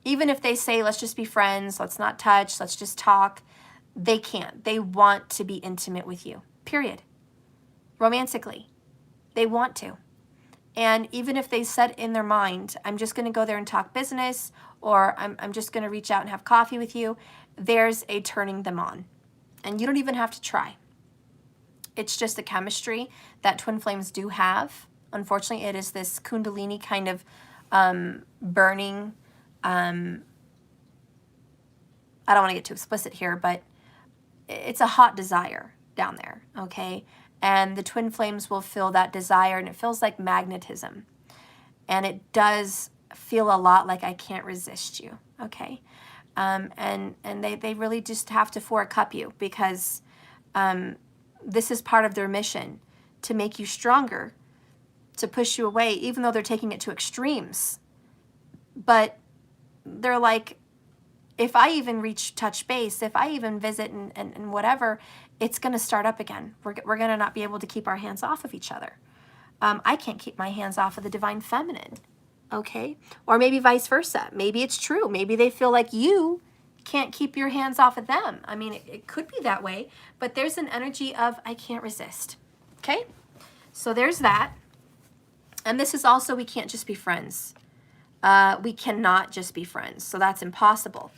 even if they say, let's just be friends, let's not touch, let's just talk, they can't. They want to be intimate with you, period. Romantically, they want to. And even if they said in their mind, I'm just going to go there and talk business, or I'm just going to reach out and have coffee with you, there's a turning them on. And you don't even have to try. It's just a chemistry that twin flames do have. Unfortunately, it is this kundalini kind of burning, I don't want to get too explicit here, but it's a hot desire down there, okay? And the twin flames will feel that desire, and it feels like magnetism. And it does feel a lot like I can't resist you, okay? And they really just have to 4-cup you because this is part of their mission, to make you stronger, to push you away, even though they're taking it to extremes. But they're like, if I even touch base, if I even visit and whatever, it's going to start up again. We're going to not be able to keep our hands off of each other. I can't keep my hands off of the divine feminine, okay? Or maybe vice versa. Maybe it's true. Maybe they feel like you can't keep your hands off of them. I mean, it could be that way, but there's an energy of I can't resist, okay? So there's that. And this is also, we can't just be friends. We cannot just be friends. So that's impossible.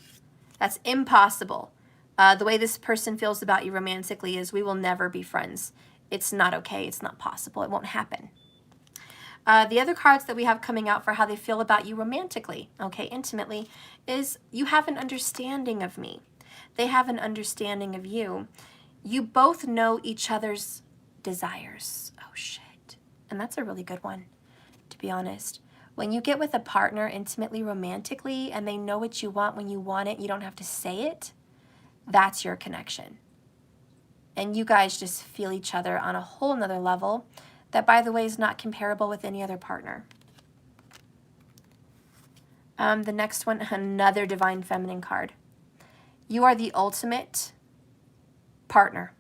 That's impossible. The way this person feels about you romantically is we will never be friends. It's not okay. It's not possible. It won't happen. The other cards that we have coming out for how they feel about you romantically, okay, intimately, is you have an understanding of me. They have an understanding of you. You both know each other's desires. Oh, shit. And that's a really good one, to be honest. When you get with a partner intimately, romantically, and they know what you want when you want it, you don't have to say it, that's your connection. And you guys just feel each other on a whole nother level that, by the way, is not comparable with any other partner. The next one, another Divine Feminine card. You are the ultimate partner.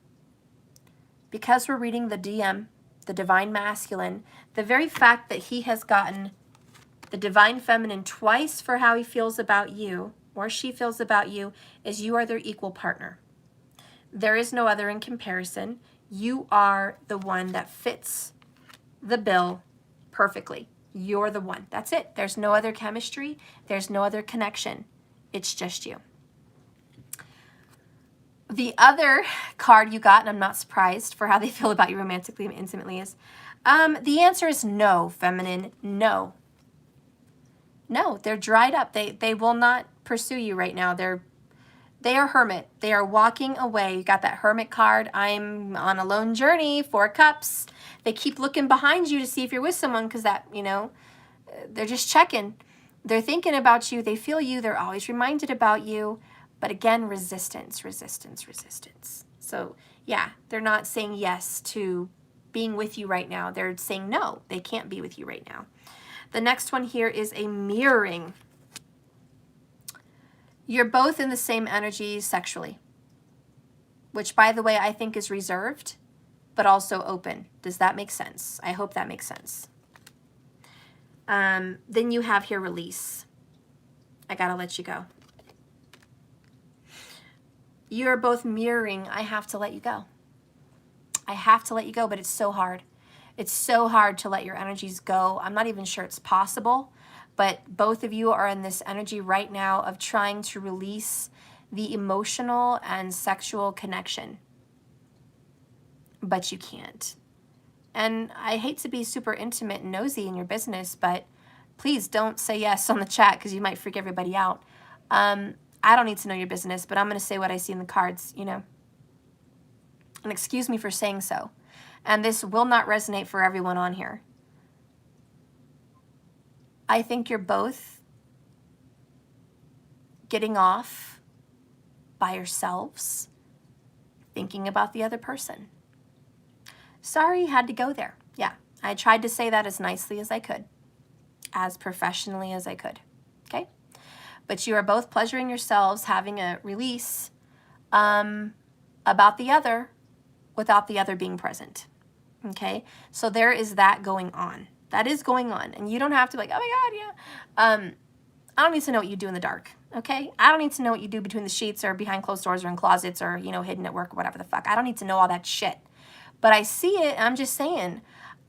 Because we're reading the DM, the Divine Masculine, the very fact that he has gotten the Divine Feminine twice for how he feels about you, or she feels about you, is you are their equal partner. There is no other in comparison. You are the one that fits the bill perfectly. You're the one. That's it. There's no other chemistry. There's no other connection. It's just you. The other card you got, and I'm not surprised for how they feel about you romantically and intimately, is the answer is no, feminine, no. No, they're dried up. They will not pursue you right now. They are hermit. They are walking away. You got that hermit card. I'm on a lone journey, 4 cups. They keep looking behind you to see if you're with someone because that, you know, they're just checking. They're thinking about you. They feel you. They're always reminded about you. But again, resistance, resistance, resistance. So yeah, they're not saying yes to being with you right now. They're saying no, they can't be with you right now. The next one here is a mirroring. You're both in the same energy sexually, which, by the way, I think is reserved, but also open. Does that make sense? I hope that makes sense. Then you have here release. I gotta let you go. You're both mirroring. I have to let you go. I have to let you go, but it's so hard. It's so hard to let your energies go. I'm not even sure it's possible, but both of you are in this energy right now of trying to release the emotional and sexual connection, but you can't. And I hate to be super intimate and nosy in your business, but please don't say yes on the chat because you might freak everybody out. I don't need to know your business, but I'm going to say what I see in the cards, you know. And excuse me for saying so. And this will not resonate for everyone on here. I think you're both getting off by yourselves, thinking about the other person. Sorry, had to go there. Yeah, I tried to say that as nicely as I could, as professionally as I could, okay? But you are both pleasuring yourselves, having a release about the other without the other being present, okay? So there is that going on. That is going on. And you don't have to be like, oh my God, yeah. I don't need to know what you do in the dark, okay? I don't need to know what you do between the sheets or behind closed doors or in closets or, you know, hidden at work or whatever the fuck. I don't need to know all that shit. But I see it, and I'm just saying,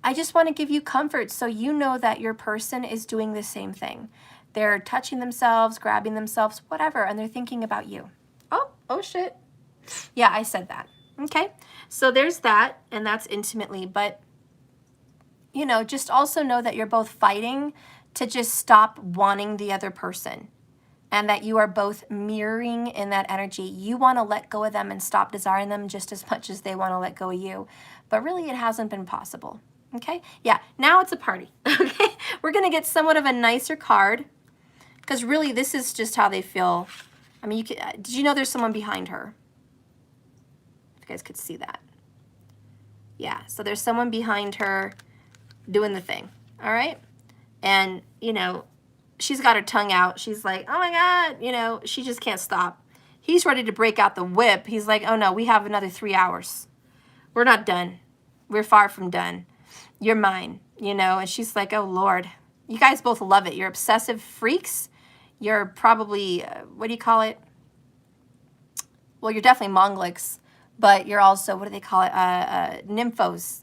I just want to give you comfort so you know that your person is doing the same thing. They're touching themselves, grabbing themselves, whatever, and they're thinking about you. Oh shit. Yeah, I said that. Okay, so there's that, and that's intimately, but, you know, just also know that you're both fighting to just stop wanting the other person, and that you are both mirroring in that energy. You want to let go of them and stop desiring them just as much as they want to let go of you, but really it hasn't been possible. Okay, yeah, now it's a party. Okay, we're going to get somewhat of a nicer card, because really this is just how they feel. I mean, did you know there's someone behind her? If you guys could see that. Yeah, so there's someone behind her doing the thing, all right? And, you know, she's got her tongue out. She's like, oh my God, you know, she just can't stop. He's ready to break out the whip. He's like, oh no, we have another 3 hours. We're not done. We're far from done. You're mine, you know? And she's like, oh Lord. You guys both love it. You're obsessive freaks. You're probably, what do you call it? Well, you're definitely Mongolics, but you're also, what do they call it? Nymphos.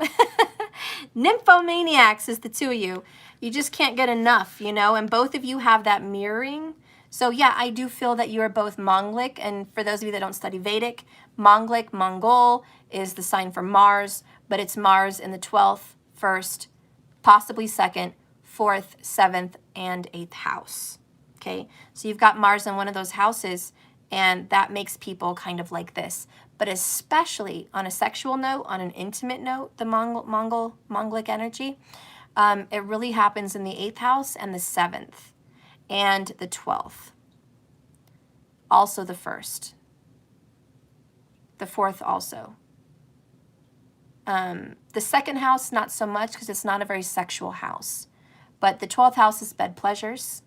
Nymphomaniacs is the two of you. You just can't get enough, you know? And both of you have that mirroring. So yeah, I do feel that you are both Mongolic, and for those of you that don't study Vedic, Mongolic, Mongol is the sign for Mars, but it's Mars in the 12th, 1st, possibly 2nd, 4th, 7th, and 8th house. Okay, so you've got Mars in one of those houses, and that makes people kind of like this. But especially on a sexual note, on an intimate note, the Mongolic energy, it really happens in the 8th house and the 7th and the 12th. Also the 1st. The 4th also. The 2nd house, not so much because it's not a very sexual house. But the 12th house is bed pleasures.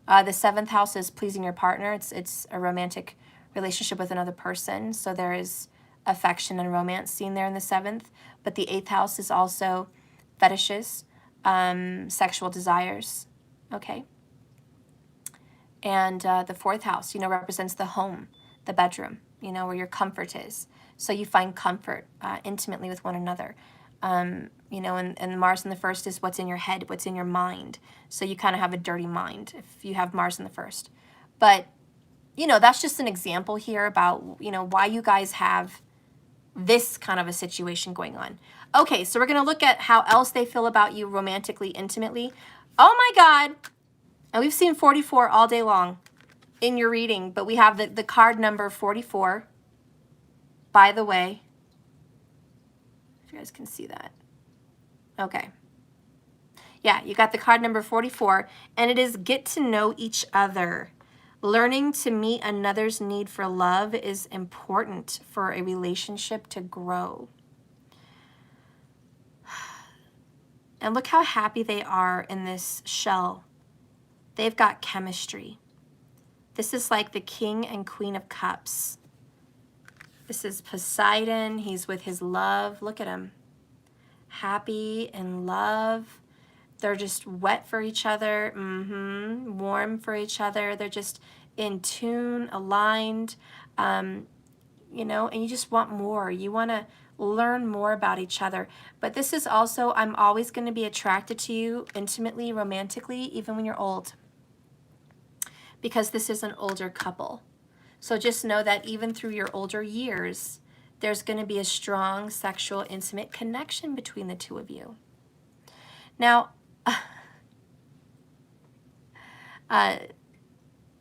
The 7th house is pleasing your partner. It's a romantic relationship with another person. So there is affection and romance seen there in the 7th. But the 8th house is also fetishes, sexual desires. Okay. And the 4th house, represents the home, the bedroom, where your comfort is. So you find comfort intimately with one another. And Mars in the 1st is what's in your head, what's in your mind. So you kind of have a dirty mind if you have Mars in the 1st. But, that's just an example here about, why you guys have this kind of a situation going on. Okay, so we're going to look at how else they feel about you romantically, intimately. Oh my God. And we've seen 44 all day long in your reading, but we have the card number 44, by the way. If you guys can see that. Okay. Yeah, you got the card number 44, and it is get to know each other. Learning to meet another's need for love is important for a relationship to grow. And look how happy they are in this shell. They've got chemistry. This is like the King and Queen of Cups. This is Poseidon. He's with his love. Look at him. Happy in love. They're just wet for each other. Warm for each other. They're just in tune, aligned. And you just want more. You want to learn more about each other. But this is also, I'm always going to be attracted to you intimately, romantically, even when you're old. Because this is an older couple. So just know that even through your older years, there's going to be a strong sexual, intimate connection between the two of you. Now,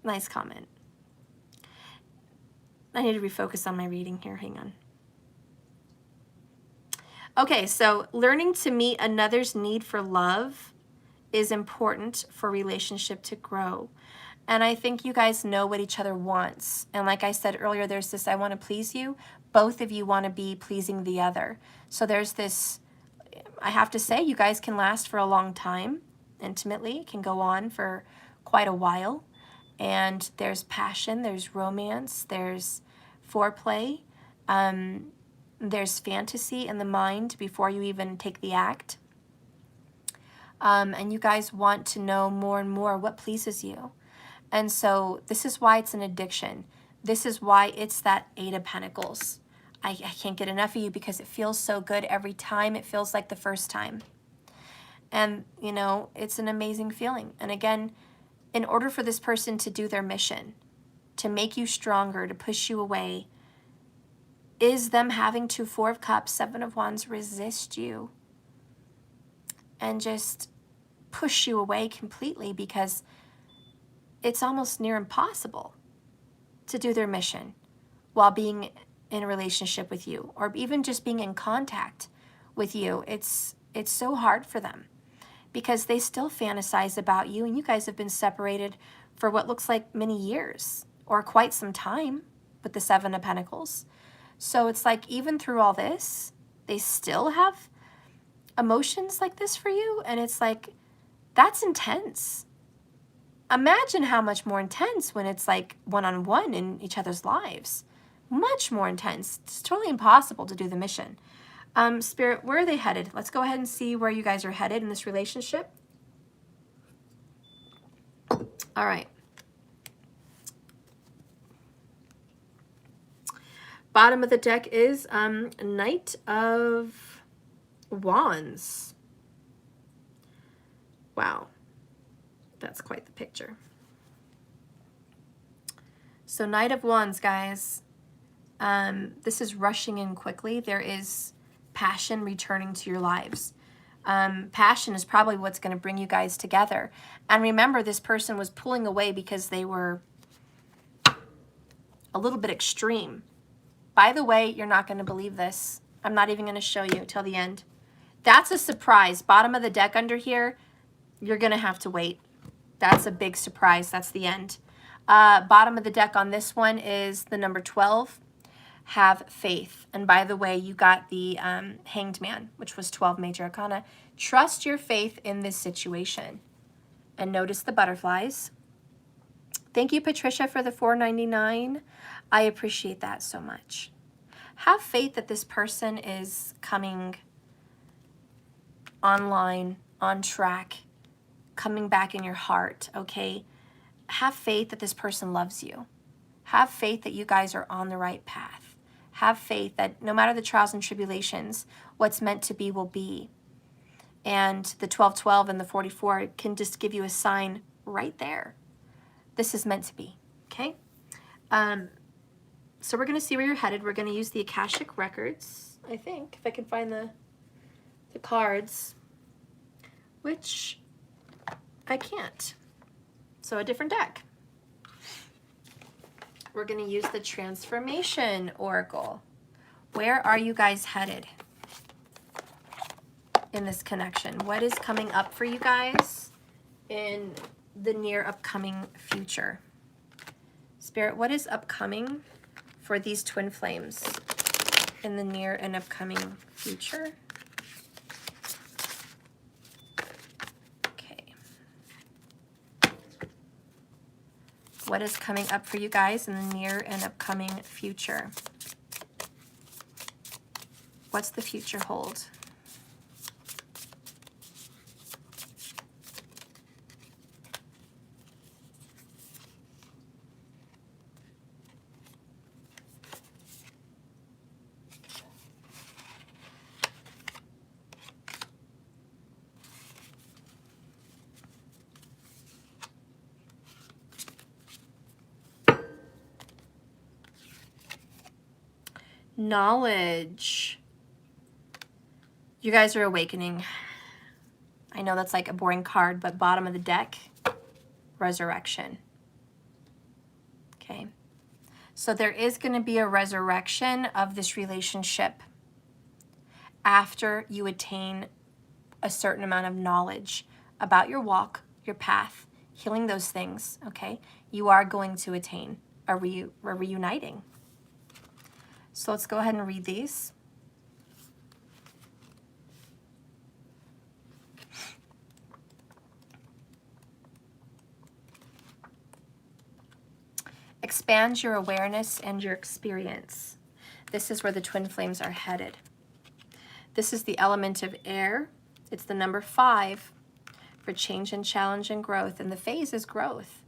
nice comment. I need to refocus on my reading here. Hang on. Okay, so learning to meet another's need for love is important for a relationship to grow. And I think you guys know what each other wants. And like I said earlier, there's this, I want to please you. Both of you want to be pleasing the other. So there's this, I have to say, you guys can last for a long time intimately. It can go on for quite a while. And there's passion, there's romance, there's foreplay. There's fantasy in the mind before you even take the act. And you guys want to know more and more what pleases you. And so this is why it's an addiction. This is why it's that 8 of Pentacles. I can't get enough of you because it feels so good every time. It feels like the first time. And, it's an amazing feeling. And again, in order for this person to do their mission, to make you stronger, to push you away, is them having to 4 of Cups, 7 of Wands resist you and just push you away completely because it's almost near impossible to do their mission while being in a relationship with you or even just being in contact with you. It's so hard for them because they still fantasize about you, and you guys have been separated for what looks like many years or quite some time with the 7 of Pentacles. So it's like even through all this, they still have emotions like this for you, and it's like, that's intense. Imagine how much more intense when it's like one-on-one in each other's lives. Much more intense. It's totally impossible to do the mission. Spirit, where are they headed? Let's go ahead and see where you guys are headed in this relationship. All right. Bottom of the deck is Knight of Wands. Wow. That's quite the picture. So Knight of Wands, guys. This is rushing in quickly. There is passion returning to your lives. Passion is probably what's going to bring you guys together. And remember, this person was pulling away because they were a little bit extreme. By the way, you're not going to believe this. I'm not even going to show you till the end. That's a surprise. Bottom of the deck under here, you're going to have to wait. That's a big surprise. That's the end. Bottom of the deck on this one is the number 12. Have faith. And by the way, you got the Hanged Man, which was 12 major arcana. Trust your faith in this situation. And notice the butterflies. Thank you, Patricia, for the $4.99. I appreciate that so much. Have faith that this person is coming online, on track, coming back in your heart, okay? Have faith that this person loves you. Have faith that you guys are on the right path. Have faith that no matter the trials and tribulations, what's meant to be will be. And the 1212 and the 44 can just give you a sign right there. This is meant to be, okay? So we're going to see where you're headed. We're going to use the Akashic Records, I think, if I can find the cards, which I can't. So a different deck. We're going to use the Transformation Oracle. Where are you guys headed in this connection? What is coming up for you guys in the near upcoming future? Spirit, what is upcoming for these twin flames in the near and upcoming future? Okay. What is coming up for you guys in the near and upcoming future? What's the future hold? Knowledge. You guys are awakening. I know that's like a boring card, but bottom of the deck, resurrection. Okay. So there is going to be a resurrection of this relationship after you attain a certain amount of knowledge about your walk, your path, healing those things, okay? You are going to attain a reuniting. So let's go ahead and read these. Expand your awareness and your experience. This is where the twin flames are headed. This is the element of air. It's the number 5 for change and challenge and growth. And the phase is growth.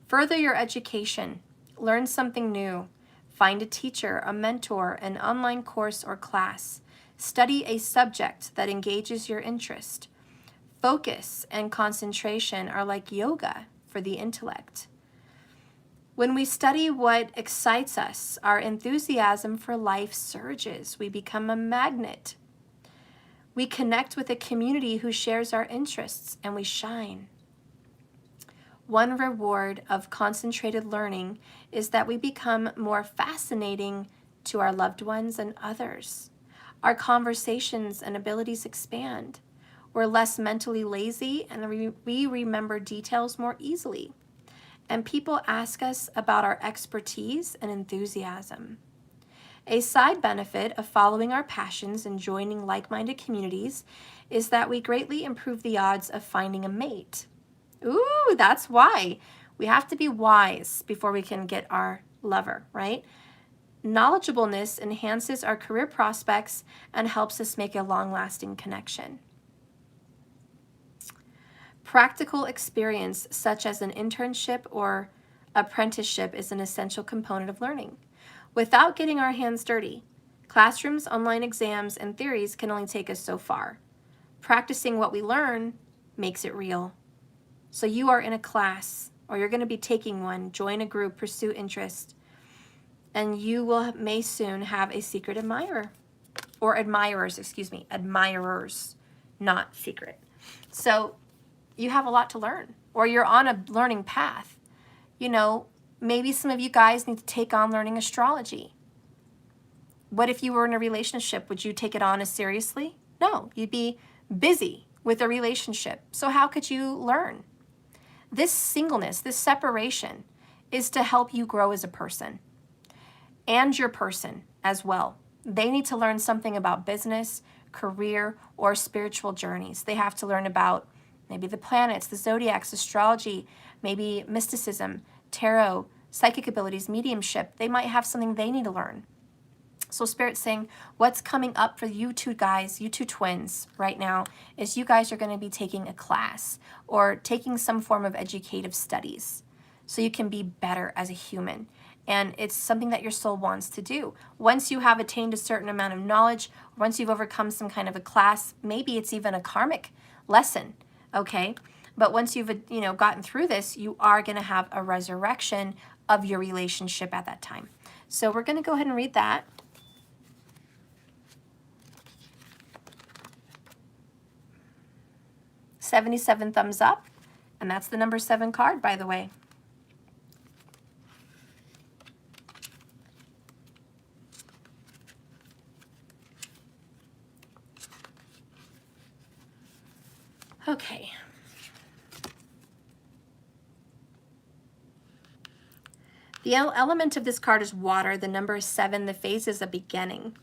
Further your education. Learn something new. Find a teacher, a mentor, an online course or class. Study a subject that engages your interest. Focus and concentration are like yoga for the intellect. When we study what excites us, our enthusiasm for life surges. We become a magnet. We connect with a community who shares our interests, and we shine. One reward of concentrated learning is that we become more fascinating to our loved ones and others. Our conversations and abilities expand. We're less mentally lazy, and we remember details more easily. And people ask us about our expertise and enthusiasm. A side benefit of following our passions and joining like-minded communities is that we greatly improve the odds of finding a mate. Ooh, that's why. We have to be wise before we can get our lover, right? Knowledgeableness enhances our career prospects and helps us make a long-lasting connection. Practical experience, such as an internship or apprenticeship, is an essential component of learning. Without getting our hands dirty, classrooms, online exams, and theories can only take us so far. Practicing what we learn makes it real. So you are in a class or you're going to be taking one. Join a group, pursue interest, and you may soon have a secret admirer, or admirers, excuse me, admirers, not secret. So you have a lot to learn, or you're on a learning path. You know, maybe some of you guys need to take on learning astrology. What if you were in a relationship? Would you take it on as seriously? No, you'd be busy with a relationship. So how could you learn? This singleness, this separation, is to help you grow as a person and your person as well. They need to learn something about business, career, or spiritual journeys. They have to learn about maybe the planets, the zodiacs, astrology, maybe mysticism, tarot, psychic abilities, mediumship. They might have something they need to learn. So Spirit's saying what's coming up for you two guys, you two twins right now, is you guys are going to be taking a class or taking some form of educative studies so you can be better as a human. And it's something that your soul wants to do. Once you have attained a certain amount of knowledge, once you've overcome some kind of a class, maybe it's even a karmic lesson, okay? But once you've, gotten through this, you are going to have a resurrection of your relationship at that time. So we're going to go ahead and read that. 77 thumbs up, and that's the number 7 card, by the way. Okay. The element of this card is water. The number is 7. The phase is a beginning.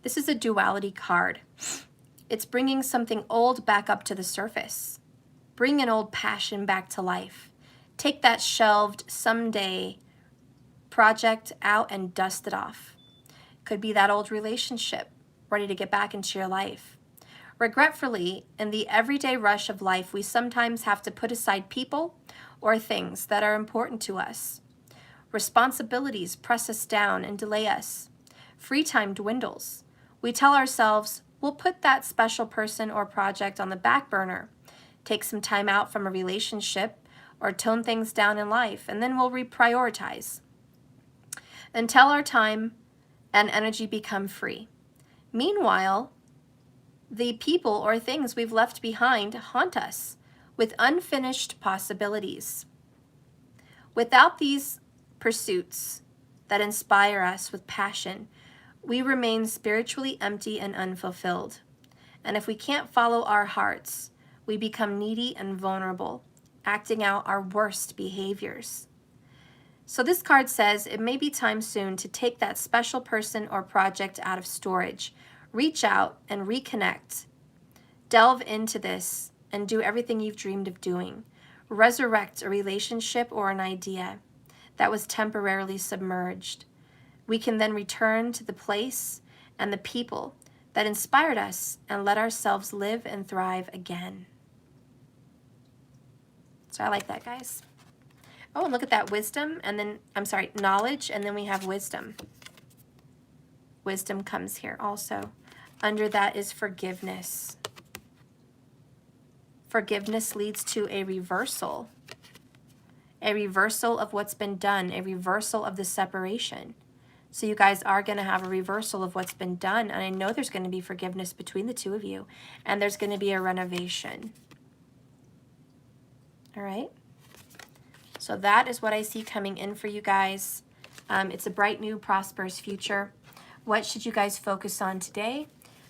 This is a duality card. It's bringing something old back up to the surface. Bring an old passion back to life. Take that shelved someday project out and dust it off. Could be that old relationship, ready to get back into your life. Regretfully, in the everyday rush of life, we sometimes have to put aside people or things that are important to us. Responsibilities press us down and delay us. Free time dwindles. We tell ourselves, we'll put that special person or project on the back burner, take some time out from a relationship, or tone things down in life, and then we'll reprioritize until our time and energy become free. Meanwhile, the people or things we've left behind haunt us with unfinished possibilities. Without these pursuits that inspire us with passion, we remain spiritually empty and unfulfilled. And if we can't follow our hearts, we become needy and vulnerable, acting out our worst behaviors. So this card says it may be time soon to take that special person or project out of storage, reach out and reconnect, delve into this and do everything you've dreamed of doing. Resurrect a relationship or an idea that was temporarily submerged. We can then return to the place and the people that inspired us and let ourselves live and thrive again. So I like that, guys. Oh, and look at that, wisdom, and then, knowledge, and then we have wisdom. Wisdom comes here also. Under that is forgiveness. Forgiveness leads to a reversal of what's been done, a reversal of the separation. So you guys are going to have a reversal of what's been done, and I know there's going to be forgiveness between the two of you, and there's going to be a renovation. All right? So that is what I see coming in for you guys. It's a bright, new, prosperous future. What should you guys focus on today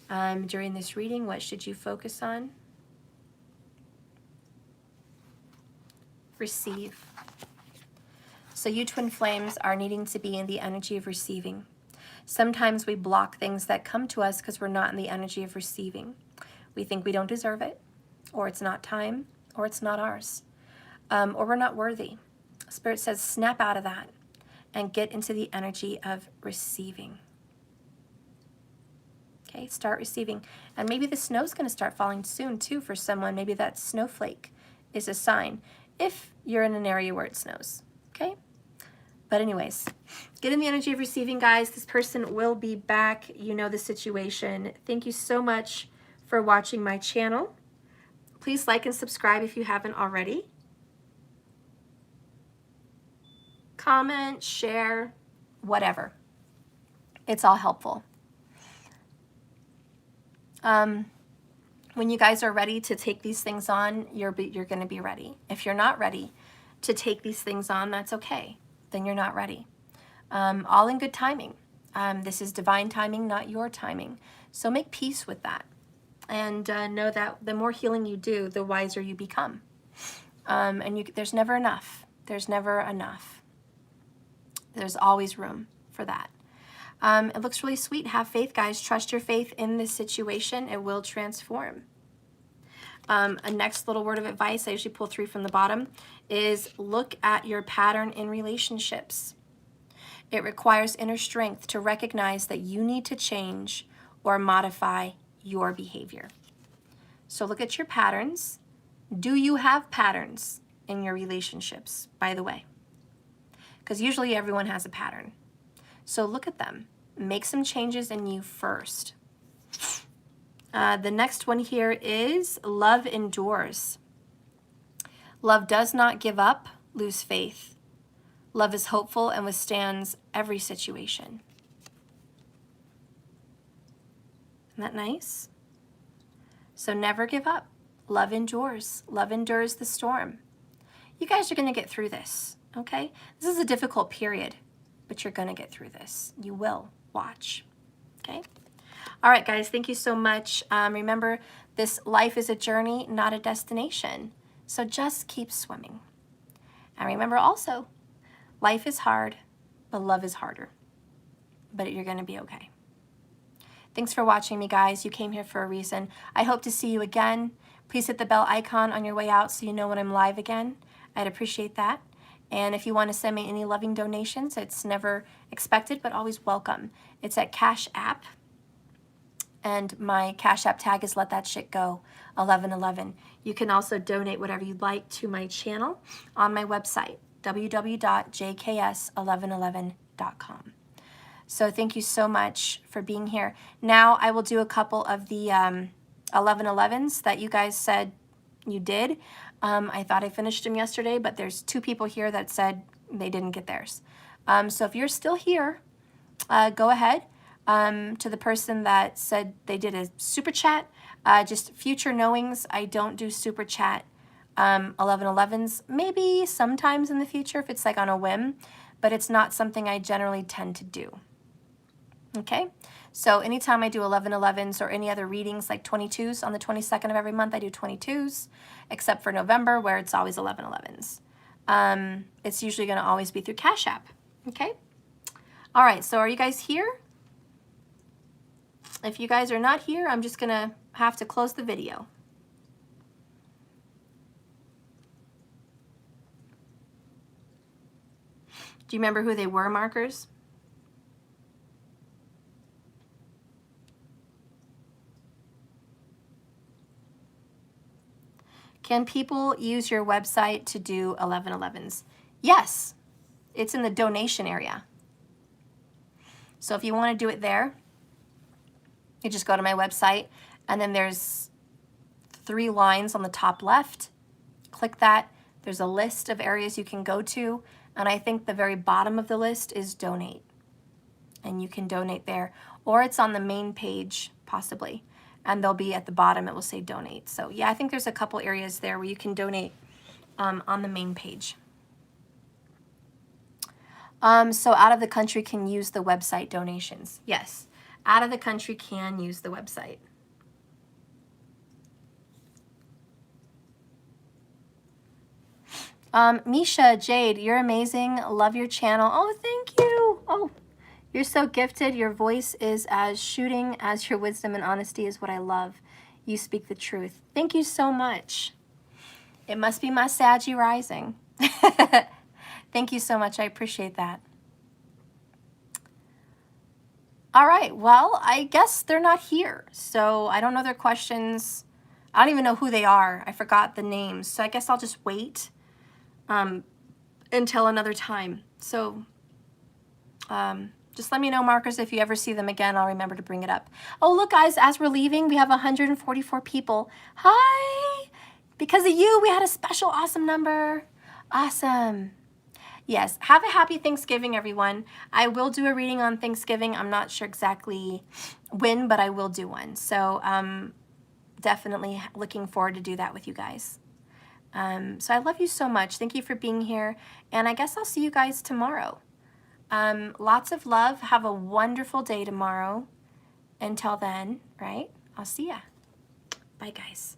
during this reading? What should you focus on? Receive. So you twin flames are needing to be in the energy of receiving. Sometimes we block things that come to us because we're not in the energy of receiving. We think we don't deserve it, or it's not time, or it's not ours, or we're not worthy. Spirit says snap out of that and get into the energy of receiving. Okay, start receiving. And maybe the snow's going to start falling soon too for someone. Maybe that snowflake is a sign if you're in an area where it snows. Okay? But anyways, get in the energy of receiving, guys. This person will be back. You know the situation. Thank you so much for watching my channel. Please like and subscribe if you haven't already. comment, share, whatever. It's all helpful. When you guys are ready to take these things on, you're going to be ready. If you're not ready to take these things on, that's okay. Then you're not ready. All in good timing. This is divine timing, not your timing. So make peace with that. And know that the more healing you do, the wiser you become. And there's never enough. There's never enough. There's always room for that. It looks really sweet. Have faith, guys. Trust your faith in this situation. It will transform. A next little word of advice, I usually pull 3 from the bottom, is look at your pattern in relationships. It requires inner strength to recognize that you need to change or modify your behavior. So look at your patterns. Do you have patterns in your relationships, by the way? Because usually everyone has a pattern. So look at them. Make some changes in you first. The next one here is love endures. Love does not give up, lose faith. Love is hopeful and withstands every situation. Isn't that nice? So never give up. Love endures. Love endures the storm. You guys are going to get through this, okay? This is a difficult period, but you're going to get through this. You will. Watch, okay? All right, guys, thank you so much. Remember, this life is a journey, not a destination. So just keep swimming. And remember also, life is hard, but love is harder. But you're going to be okay. Thanks for watching me, guys. You came here for a reason. I hope to see you again. Please hit the bell icon on your way out so you know when I'm live again. I'd appreciate that. And if you want to send me any loving donations, it's never expected, but always welcome. It's at Cash App. And my Cash App tag is Let That Shit Go 1111. You can also donate whatever you'd like to my channel on my website, www.jks1111.com. So thank you so much for being here. Now I will do a couple of the 1111s that you guys said you did. I thought I finished them yesterday, but there's 2 people here that said they didn't get theirs. So if you're still here, go ahead. To the person that said they did a super chat, just future knowings, I don't do super chat 1111s. Maybe sometimes in the future if it's like on a whim, but it's not something I generally tend to do. Okay, so anytime I do 1111s or any other readings like 22s on the 22nd of every month, I do 22s, except for November where it's always 1111s. It's usually going to always be through Cash App. Okay, all right, so are you guys here? If you guys are not here, I'm just going to have to close the video. Do you remember who they were, markers? Can people use your website to do 1111s? Yes, it's in the donation area. So if you want to do it there, you just go to my website, and then there's 3 lines on the top left. Click that. There's a list of areas you can go to, and I think the very bottom of the list is donate. And you can donate there, or it's on the main page, possibly. And they'll be at the bottom, it will say donate. So yeah, I think there's a couple areas there where you can donate on the main page. So out of the country can use the website donations. Yes, out of the country can use the website. Misha, Jade, you're amazing. Love your channel. Oh, thank you. Oh, you're so gifted. Your voice is as shooting as your wisdom and honesty is what I love. You speak the truth. Thank you so much. It must be my Saggy rising. Thank you so much. I appreciate that. All right. Well, I guess they're not here. So I don't know their questions. I don't even know who they are. I forgot the names. So I guess I'll just wait until another time. So just let me know, markers, if you ever see them again. I'll remember to bring it up. Oh, look, guys, as we're leaving, we have 144 people. Hi. Because of you, we had a special awesome number. Awesome. Yes, have a happy Thanksgiving, everyone. I will do a reading on Thanksgiving. I'm not sure exactly when, but I will do one. So definitely looking forward to do that with you guys. So I love you so much. Thank you for being here. And I guess I'll see you guys tomorrow. Lots of love. Have a wonderful day tomorrow. Until then, right? I'll see ya. Bye, guys.